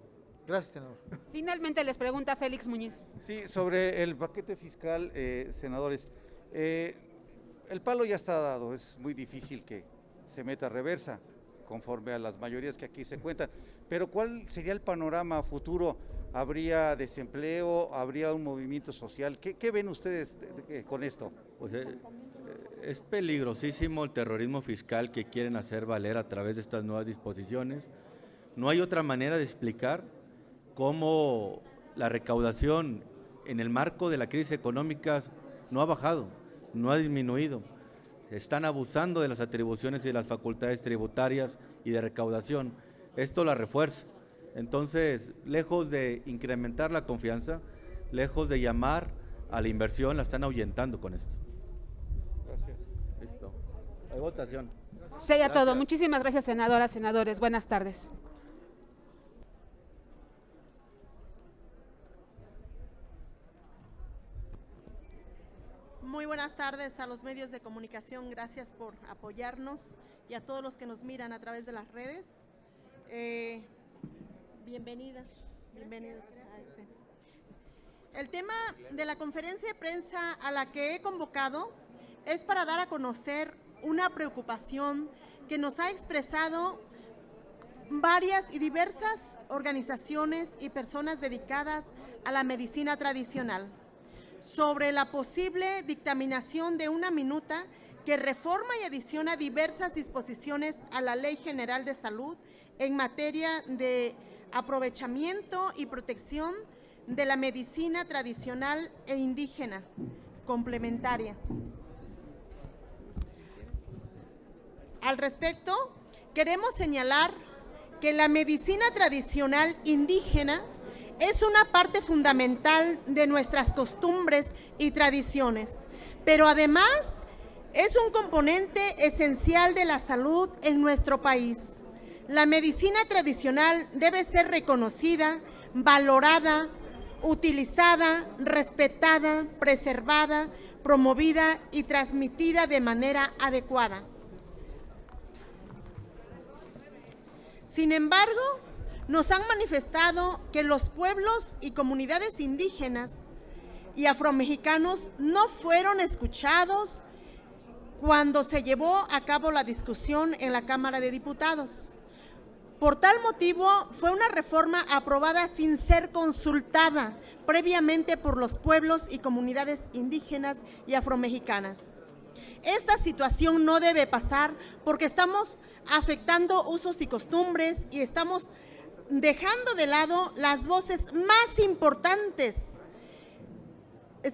Gracias, senador. Finalmente les pregunta Félix Muñiz. Sí, sobre el paquete fiscal, senadores, el palo ya está dado, es muy difícil que se meta reversa conforme a las mayorías que aquí se cuentan, pero ¿cuál sería el panorama futuro? ¿Habría desempleo? ¿Habría un movimiento social? ¿Qué ven ustedes con esto? Pues es peligrosísimo el terrorismo fiscal que quieren hacer valer a través de estas nuevas disposiciones. No hay otra manera de explicar cómo la recaudación en el marco de la crisis económica no ha bajado, no ha disminuido. Están abusando de las atribuciones y de las facultades tributarias y de recaudación. Esto la refuerza. Entonces, lejos de incrementar la confianza, lejos de llamar a la inversión, la están ahuyentando con esto. Gracias. Listo. Hay votación. Sería todo. Muchísimas gracias, senadoras, senadores. Buenas tardes. Muy buenas tardes a los medios de comunicación, gracias por apoyarnos y a todos los que nos miran a través de las redes. Bienvenidos a este. El tema de la conferencia de prensa a la que he convocado es para dar a conocer una preocupación que nos ha expresado varias y diversas organizaciones y personas dedicadas a la medicina tradicional, sobre la posible dictaminación de una minuta que reforma y adiciona diversas disposiciones a la Ley General de Salud en materia de aprovechamiento y protección de la medicina tradicional e indígena complementaria. Al respecto, queremos señalar que la medicina tradicional indígena es una parte fundamental de nuestras costumbres y tradiciones, pero además es un componente esencial de la salud en nuestro país. La medicina tradicional debe ser reconocida, valorada, utilizada, respetada, preservada, promovida y transmitida de manera adecuada. Sin embargo, nos han manifestado que los pueblos y comunidades indígenas y afromexicanos no fueron escuchados cuando se llevó a cabo la discusión en la Cámara de Diputados. Por tal motivo, fue una reforma aprobada sin ser consultada previamente por los pueblos y comunidades indígenas y afromexicanas. Esta situación no debe pasar porque estamos afectando usos y costumbres y estamos dejando de lado las voces más importantes. En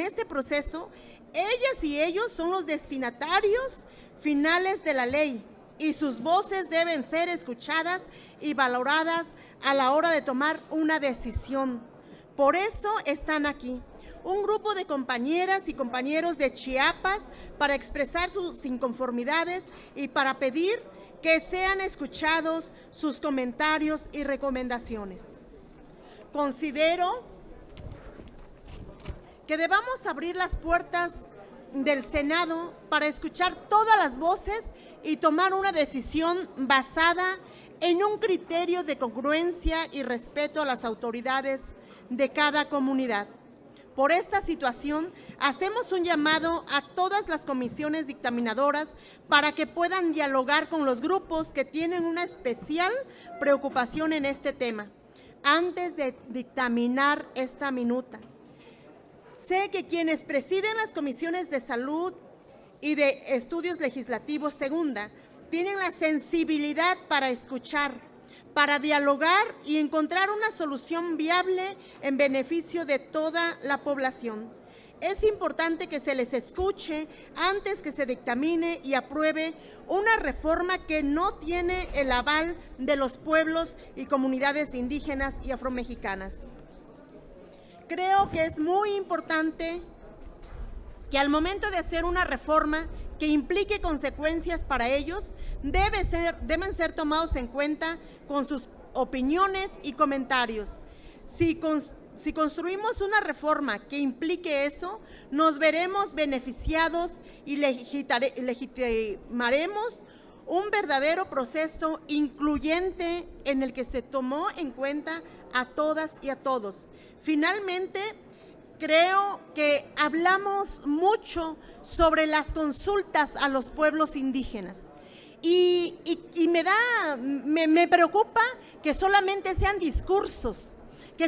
este proceso. Ellas y ellos son los destinatarios finales de la ley y sus voces deben ser escuchadas y valoradas a la hora de tomar una decisión. Por eso están aquí un grupo de compañeras y compañeros de Chiapas para expresar sus inconformidades y para pedir que sean escuchados sus comentarios y recomendaciones. Considero que debamos abrir las puertas del Senado para escuchar todas las voces y tomar una decisión basada en un criterio de congruencia y respeto a las autoridades de cada comunidad. Por esta situación, hacemos un llamado a todas las comisiones dictaminadoras para que puedan dialogar con los grupos que tienen una especial preocupación en este tema, antes de dictaminar esta minuta. Sé que quienes presiden las comisiones de salud y de estudios legislativos segunda tienen la sensibilidad para escuchar, para dialogar y encontrar una solución viable en beneficio de toda la población. Es importante que se les escuche antes que se dictamine y apruebe una reforma que no tiene el aval de los pueblos y comunidades indígenas y afromexicanas. Creo que es muy importante que al momento de hacer una reforma que implique consecuencias para ellos, deben ser tomados en cuenta con sus opiniones y comentarios. Si construimos una reforma que implique eso, nos veremos beneficiados y legitimaremos un verdadero proceso incluyente en el que se tomó en cuenta a todas y a todos. Finalmente, creo que hablamos mucho sobre las consultas a los pueblos indígenas y me preocupa que solamente sean discursos, que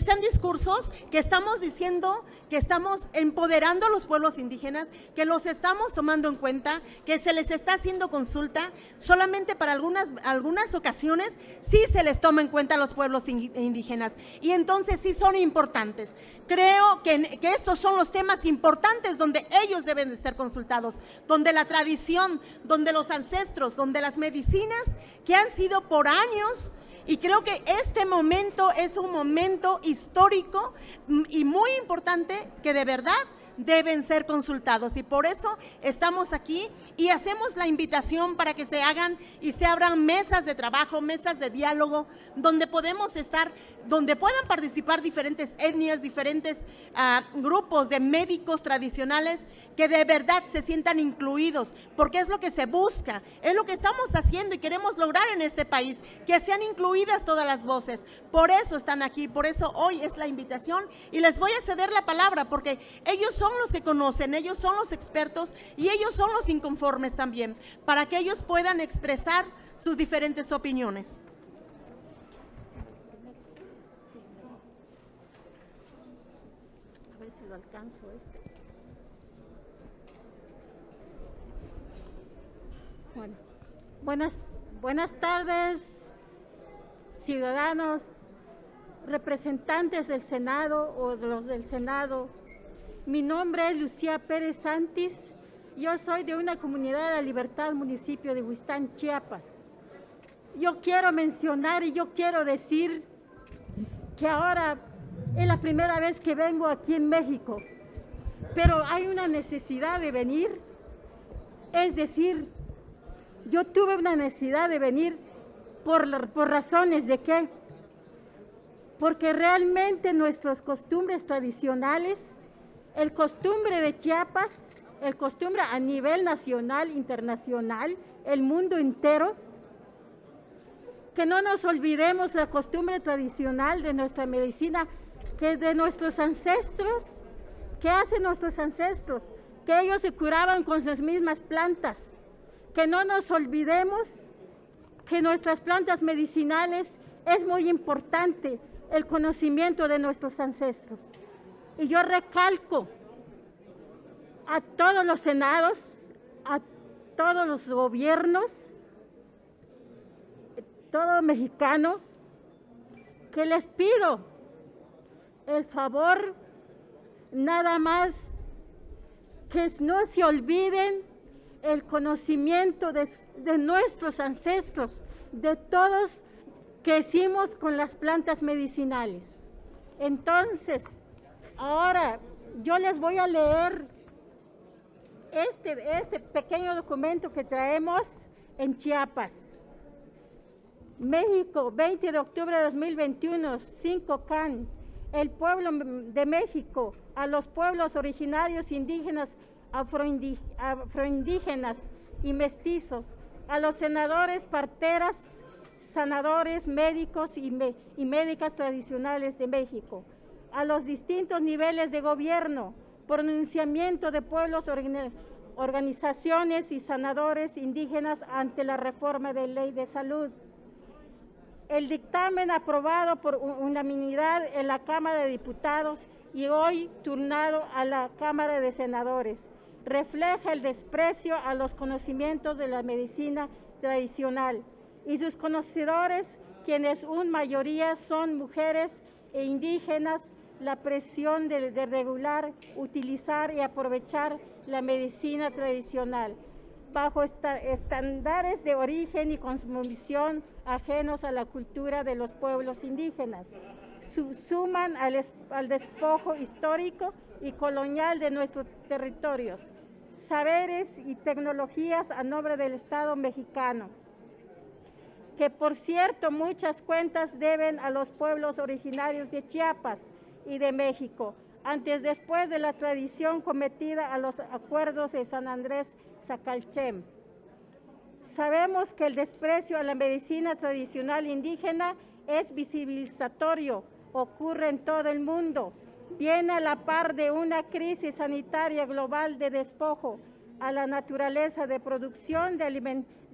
estamos diciendo que estamos empoderando a los pueblos indígenas, que los estamos tomando en cuenta, que se les está haciendo consulta, solamente para algunas ocasiones sí se les toma en cuenta a los pueblos indígenas y entonces sí son importantes. Creo que estos son los temas importantes donde ellos deben de ser consultados, donde la tradición, donde los ancestros, donde las medicinas que han sido por años. Y creo que este momento es un momento histórico y muy importante que de verdad deben ser consultados. Y por eso estamos aquí y hacemos la invitación para que se hagan y se abran mesas de trabajo, mesas de diálogo, donde podemos estar, donde puedan participar diferentes etnias, diferentes grupos de médicos tradicionales que de verdad se sientan incluidos, porque es lo que se busca, es lo que estamos haciendo y queremos lograr en este país, que sean incluidas todas las voces. Por eso están aquí, por eso hoy es la invitación y les voy a ceder la palabra, porque ellos son los que conocen, ellos son los expertos y ellos son los inconformes también, para que ellos puedan expresar sus diferentes opiniones. A ver si lo alcanzo Bueno, buenas tardes, ciudadanos, representantes del Senado o de los del Senado. Mi nombre es Lucía Pérez Santis. Yo soy de una comunidad de La Libertad, municipio de Huistán, Chiapas. Yo quiero mencionar y yo quiero decir que ahora es la primera vez que vengo aquí en México, pero hay una necesidad de venir, es decir, yo tuve una necesidad de venir por razones de qué, porque realmente nuestras costumbres tradicionales, el costumbre de Chiapas, el costumbre a nivel nacional, internacional, el mundo entero, que no nos olvidemos la costumbre tradicional de nuestra medicina, que de nuestros ancestros, ¿qué hacen nuestros ancestros? Que ellos se curaban con sus mismas plantas, que no nos olvidemos que nuestras plantas medicinales es muy importante el conocimiento de nuestros ancestros. Y yo recalco a todos los senados, a todos los gobiernos, todo mexicano, que les pido el favor, nada más, que no se olviden el conocimiento de nuestros ancestros, de todos crecimos con las plantas medicinales. Entonces, ahora yo les voy a leer este pequeño documento que traemos en Chiapas. México, 20 de octubre de 2021, 5 CAN, el pueblo de México, a los pueblos originarios indígenas, afroindígenas y mestizos, a los senadores, parteras, sanadores, médicos y médicas tradicionales de México. a los distintos niveles de gobierno, pronunciamiento de pueblos, organizaciones y sanadores indígenas ante la reforma de ley de salud. El dictamen aprobado por unanimidad en la Cámara de Diputados y hoy turnado a la Cámara de Senadores refleja el desprecio a los conocimientos de la medicina tradicional y sus conocedores, quienes en mayoría son mujeres e indígenas, la presión de regular, utilizar y aprovechar la medicina tradicional bajo estándares de origen y cosmovisión ajenos a la cultura de los pueblos indígenas. Suman al despojo histórico y colonial de nuestros territorios, saberes y tecnologías a nombre del Estado mexicano, que por cierto muchas cuentas deben a los pueblos originarios de Chiapas y de México, después de la tradición cometida a los acuerdos de San Andrés Sacalchem. Sabemos que el desprecio a la medicina tradicional indígena es visibilizatorio, ocurre en todo el mundo, viene a la par de una crisis sanitaria global de despojo a la naturaleza de producción de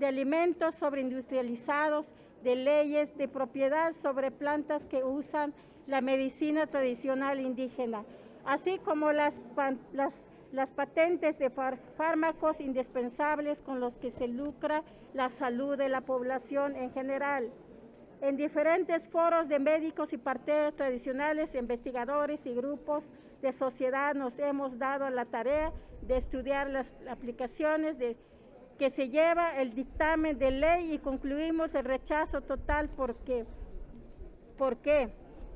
alimentos sobreindustrializados, de leyes de propiedad sobre plantas que usan la medicina tradicional indígena, así como las patentes de fármacos indispensables con los que se lucra la salud de la población en general. En diferentes foros de médicos y parteros tradicionales, investigadores y grupos de sociedad nos hemos dado la tarea de estudiar las aplicaciones que se lleva el dictamen de ley y concluimos el rechazo total porque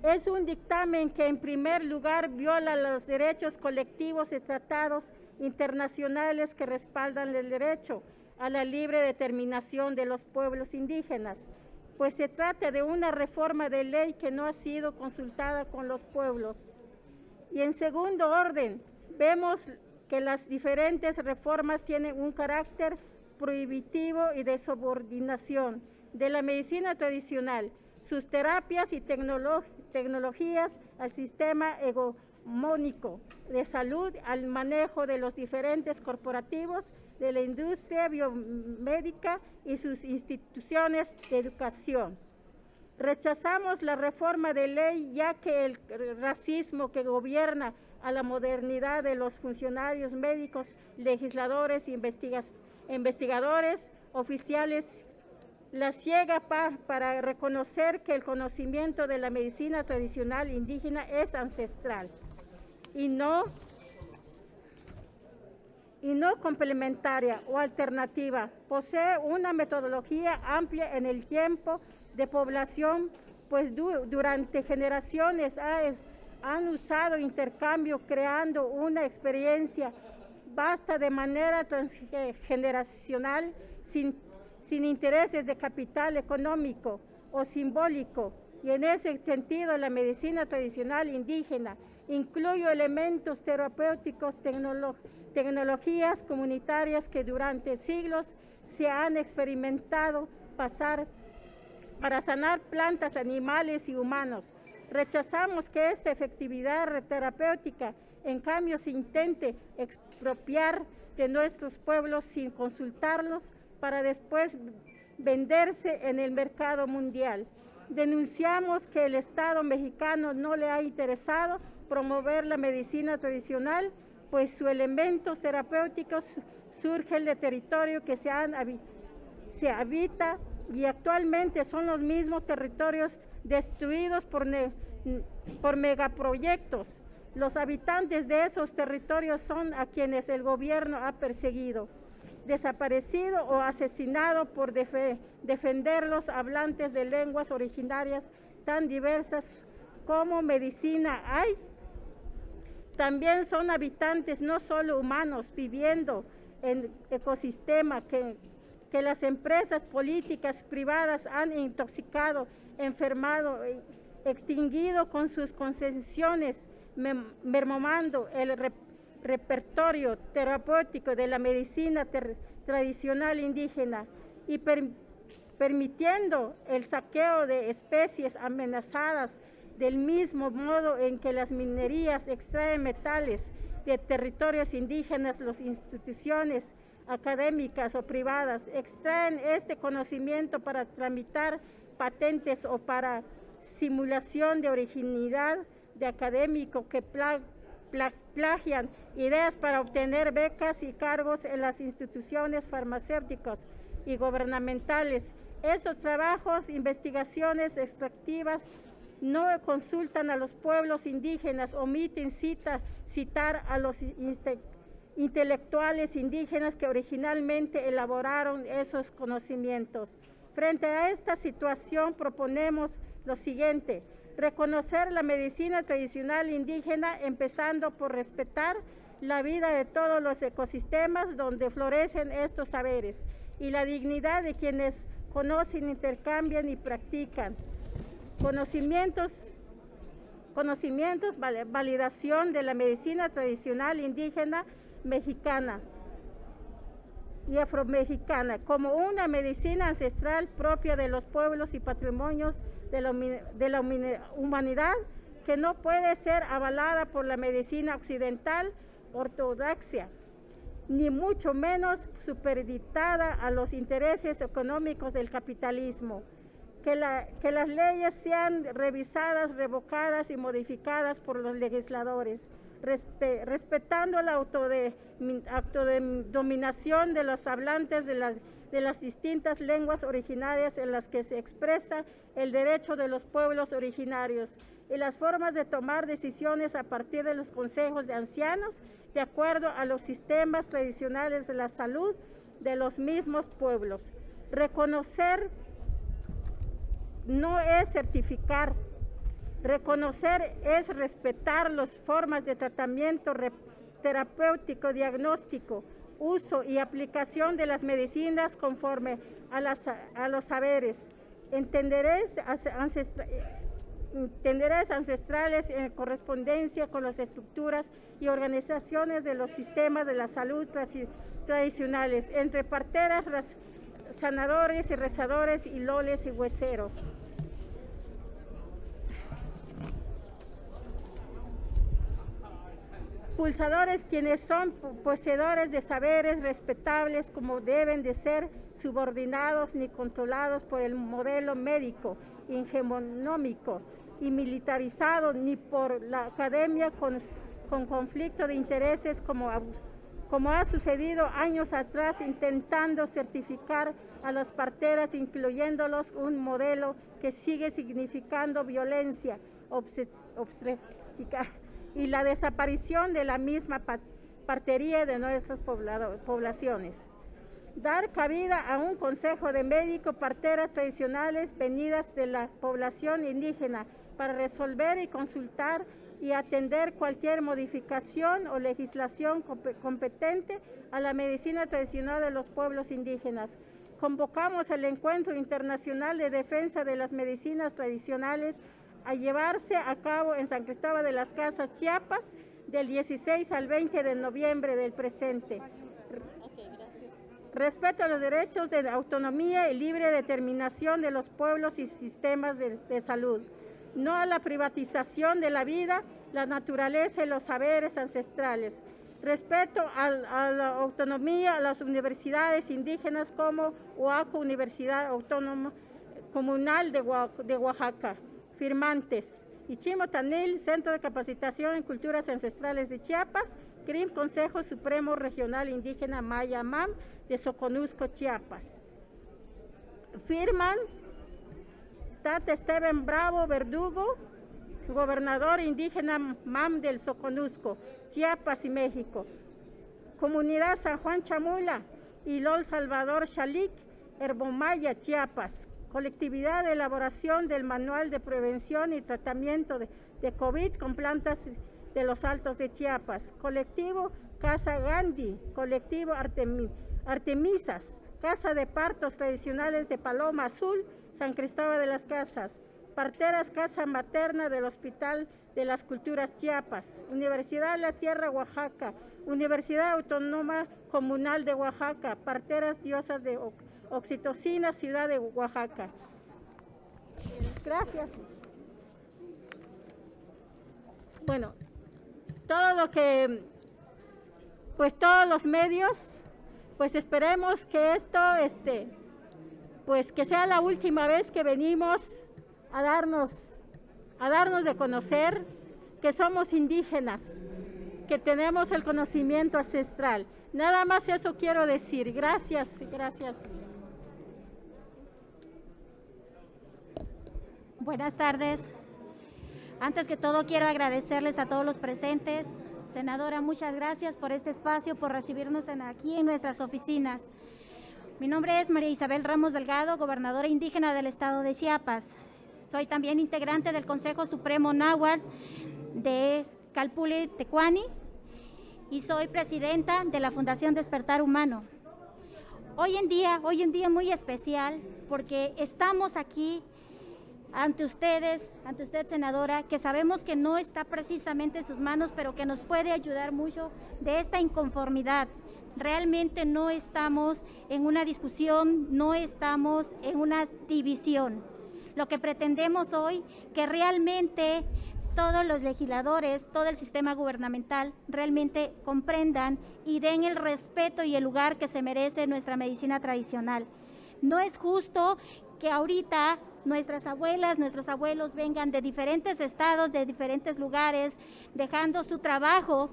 es un dictamen que en primer lugar viola los derechos colectivos y tratados internacionales que respaldan el derecho a la libre determinación de los pueblos indígenas, pues se trata de una reforma de ley que no ha sido consultada con los pueblos. Y en segundo orden, vemos que las diferentes reformas tienen un carácter prohibitivo y de subordinación de la medicina tradicional, sus terapias y tecnologías al sistema hegemónico de salud, al manejo de los diferentes corporativos de la industria biomédica y sus instituciones de educación. Rechazamos la reforma de ley ya que el racismo que gobierna a la modernidad de los funcionarios médicos, legisladores, investigadores, oficiales, la ciega para reconocer que el conocimiento de la medicina tradicional indígena es ancestral y no complementaria o alternativa. Posee una metodología amplia en el tiempo de población, pues durante generaciones han usado intercambio creando una experiencia vasta de manera transgeneracional sin intereses de capital económico o simbólico, y en ese sentido la medicina tradicional indígena incluye elementos terapéuticos, tecnologías comunitarias que durante siglos se han experimentado para sanar plantas, animales y humanos. Rechazamos que esta efectividad terapéutica, en cambio, se intente expropiar de nuestros pueblos sin consultarlos, para después venderse en el mercado mundial. Denunciamos que el Estado mexicano no le ha interesado promover la medicina tradicional, pues sus elementos terapéuticos surgen de territorio que se habita y actualmente son los mismos territorios destruidos por megaproyectos. Los habitantes de esos territorios son a quienes el gobierno ha perseguido, desaparecido o asesinado por defender los hablantes de lenguas originarias tan diversas como medicina hay. También son habitantes no solo humanos viviendo en ecosistema que las empresas políticas privadas han intoxicado, enfermado, extinguido con sus concesiones, mermando el repertorio terapéutico de la medicina tradicional indígena y permitiendo el saqueo de especies amenazadas del mismo modo en que las minerías extraen metales de territorios indígenas, las instituciones académicas o privadas extraen este conocimiento para tramitar patentes o para simulación de originalidad de académico que plagian ideas para obtener becas y cargos en las instituciones farmacéuticas y gubernamentales. Estos trabajos, investigaciones extractivas, no consultan a los pueblos indígenas, omiten citar a los intelectuales indígenas que originalmente elaboraron esos conocimientos. Frente a esta situación proponemos lo siguiente: reconocer la medicina tradicional indígena, empezando por respetar la vida de todos los ecosistemas donde florecen estos saberes y la dignidad de quienes conocen, intercambian y practican. Validación de la medicina tradicional indígena mexicana y afromexicana como una medicina ancestral propia de los pueblos y patrimonios de la humanidad, que no puede ser avalada por la medicina occidental ortodoxa, ni mucho menos supeditada a los intereses económicos del capitalismo. Que las leyes sean revisadas, revocadas y modificadas por los legisladores, respetando la autodominación de los hablantes de las distintas lenguas originarias en las que se expresa el derecho de los pueblos originarios y las formas de tomar decisiones a partir de los consejos de ancianos, de acuerdo a los sistemas tradicionales de la salud de los mismos pueblos. Reconocer no es certificar. Reconocer es respetar las formas de tratamiento terapéutico, diagnóstico, uso y aplicación de las medicinas conforme a los saberes, entenderes ancestrales en correspondencia con las estructuras y organizaciones de los sistemas de la salud tradicionales, entre parteras, sanadores y rezadores y loles y hueseros. Pulsadores, quienes son poseedores de saberes respetables como deben de ser, subordinados ni controlados por el modelo médico, hegemonómico y militarizado, ni por la academia con conflicto de intereses como ha sucedido años atrás, intentando certificar a las parteras, incluyéndolos un modelo que sigue significando violencia obstétrica y la desaparición de la misma partería de nuestras poblaciones. Dar cabida a un consejo de médico parteras tradicionales venidas de la población indígena para resolver y consultar y atender cualquier modificación o legislación competente a la medicina tradicional de los pueblos indígenas. Convocamos el Encuentro Internacional de Defensa de las Medicinas Tradicionales a llevarse a cabo en San Cristóbal de las Casas, Chiapas, del 16 al 20 de noviembre del presente. Respeto a los derechos de autonomía y libre determinación de los pueblos y sistemas de salud. No a la privatización de la vida, la naturaleza y los saberes ancestrales. Respeto a la autonomía a las universidades indígenas como Oaxaca, Universidad Autónoma Comunal de Oaxaca. Firmantes: Ichimo Tanil, Centro de Capacitación en Culturas Ancestrales de Chiapas, CRIM, Consejo Supremo Regional Indígena Maya MAM de Soconusco, Chiapas. Firman Tate Esteban Bravo Verdugo, Gobernador Indígena MAM del Soconusco, Chiapas y México. Comunidad San Juan Chamula y Lol Salvador Xalic, Herbomaya, Chiapas. Colectividad de elaboración del Manual de Prevención y Tratamiento de COVID con plantas de los Altos de Chiapas. Colectivo Casa Gandhi, colectivo Artemisas, Casa de Partos Tradicionales de Paloma Azul, San Cristóbal de las Casas. Parteras Casa Materna del Hospital de las Culturas Chiapas. Universidad La Tierra Oaxaca, Universidad Autónoma Comunal de Oaxaca. Parteras Diosas de Oxitocina, Ciudad de Oaxaca. Gracias. bueno, todo lo que, pues todos los medios, pues esperemos que esto, pues que sea la última vez que venimos a darnos de conocer que somos indígenas, que tenemos el conocimiento ancestral. Nada más eso quiero decir. Gracias, gracias. Buenas tardes. Antes que todo quiero agradecerles a todos los presentes. Senadora, muchas gracias por este espacio, por recibirnos aquí en nuestras oficinas. Mi nombre es María Isabel Ramos Delgado, gobernadora indígena del estado de Chiapas. Soy también integrante del Consejo Supremo Náhuatl de Calpulli Tecuani y soy presidenta de la Fundación Despertar Humano. Hoy en día muy especial porque estamos aquí ante usted, senadora, que sabemos que no está precisamente en sus manos, pero que nos puede ayudar mucho de esta inconformidad. Realmente no estamos en una discusión, no estamos en una división. Lo que pretendemos hoy, que realmente todos los legisladores, todo el sistema gubernamental realmente comprendan y den el respeto y el lugar que se merece nuestra medicina tradicional. No es justo que ahorita nuestras abuelas, nuestros abuelos vengan de diferentes estados, de diferentes lugares, dejando su trabajo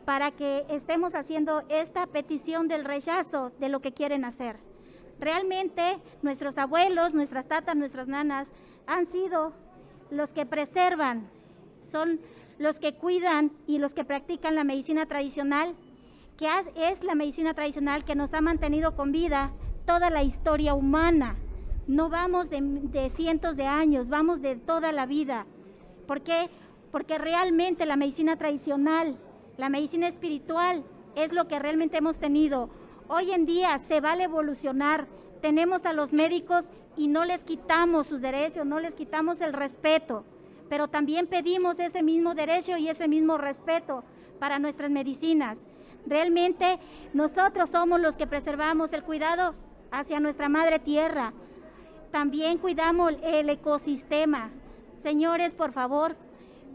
para que estemos haciendo esta petición del rechazo de lo que quieren hacer. Realmente nuestros abuelos, nuestras tatas, nuestras nanas han sido los que preservan, son los que cuidan y los que practican la medicina tradicional, que es la medicina tradicional que nos ha mantenido con vida toda la historia humana. No vamos de cientos de años, vamos de toda la vida. ¿Por qué? Porque realmente la medicina tradicional, la medicina espiritual es lo que realmente hemos tenido. Hoy en día se vale evolucionar, tenemos a los médicos y no les quitamos sus derechos, no les quitamos el respeto, pero también pedimos ese mismo derecho y ese mismo respeto para nuestras medicinas. Realmente nosotros somos los que preservamos el cuidado hacia nuestra madre tierra, también cuidamos el ecosistema. Señores, por favor,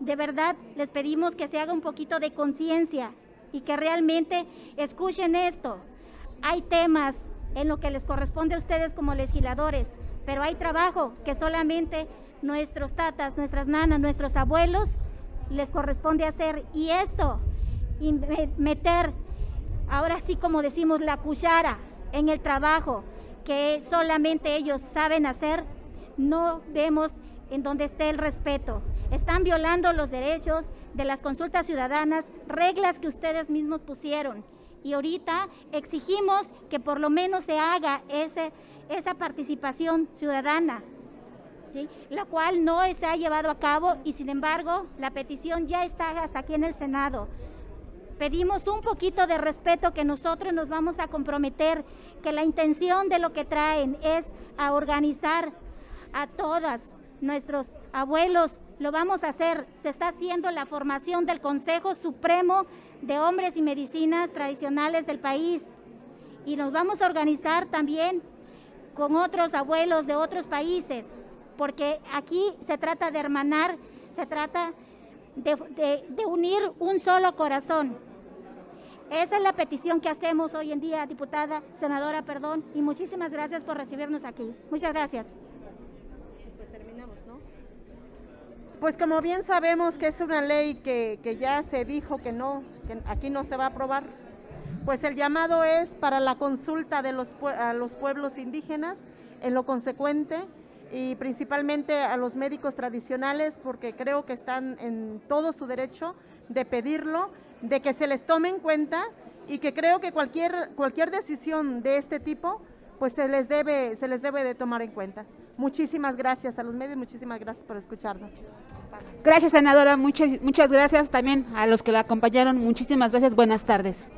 de verdad les pedimos que se haga un poquito de conciencia y que realmente escuchen esto. Hay temas en lo que les corresponde a ustedes como legisladores, pero hay trabajo que solamente nuestros tatas, nuestras nanas, nuestros abuelos les corresponde hacer, y esto, meter, ahora sí como decimos, la cuchara en el trabajo que solamente ellos saben hacer, no vemos en dónde esté el respeto. Están violando los derechos de las consultas ciudadanas, reglas que ustedes mismos pusieron. Y ahorita exigimos que por lo menos se haga esa participación ciudadana, ¿sí? La cual no se ha llevado a cabo y sin embargo la petición ya está hasta aquí en el Senado. Pedimos un poquito de respeto, que nosotros nos vamos a comprometer, que la intención de lo que traen es a organizar a todas nuestros abuelos. Lo vamos a hacer, se está haciendo la formación del Consejo Supremo de Hombres y Medicinas Tradicionales del país y nos vamos a organizar también con otros abuelos de otros países, porque aquí se trata de hermanar, se trata de unir un solo corazón. Esa es la petición que hacemos hoy en día, diputada, senadora, perdón, y muchísimas gracias por recibirnos aquí. Muchas gracias. Pues terminamos, ¿no? Pues como bien sabemos que es una ley que ya se dijo que aquí no se va a aprobar, pues el llamado es para la consulta de a los pueblos indígenas, en lo consecuente, y principalmente a los médicos tradicionales, porque creo que están en todo su derecho de pedirlo, de que se les tome en cuenta, y que creo que cualquier decisión de este tipo pues se les debe de tomar en cuenta. Muchísimas gracias a los medios, muchísimas gracias por escucharnos. Gracias, senadora, muchas gracias también a los que la acompañaron, muchísimas gracias, buenas tardes.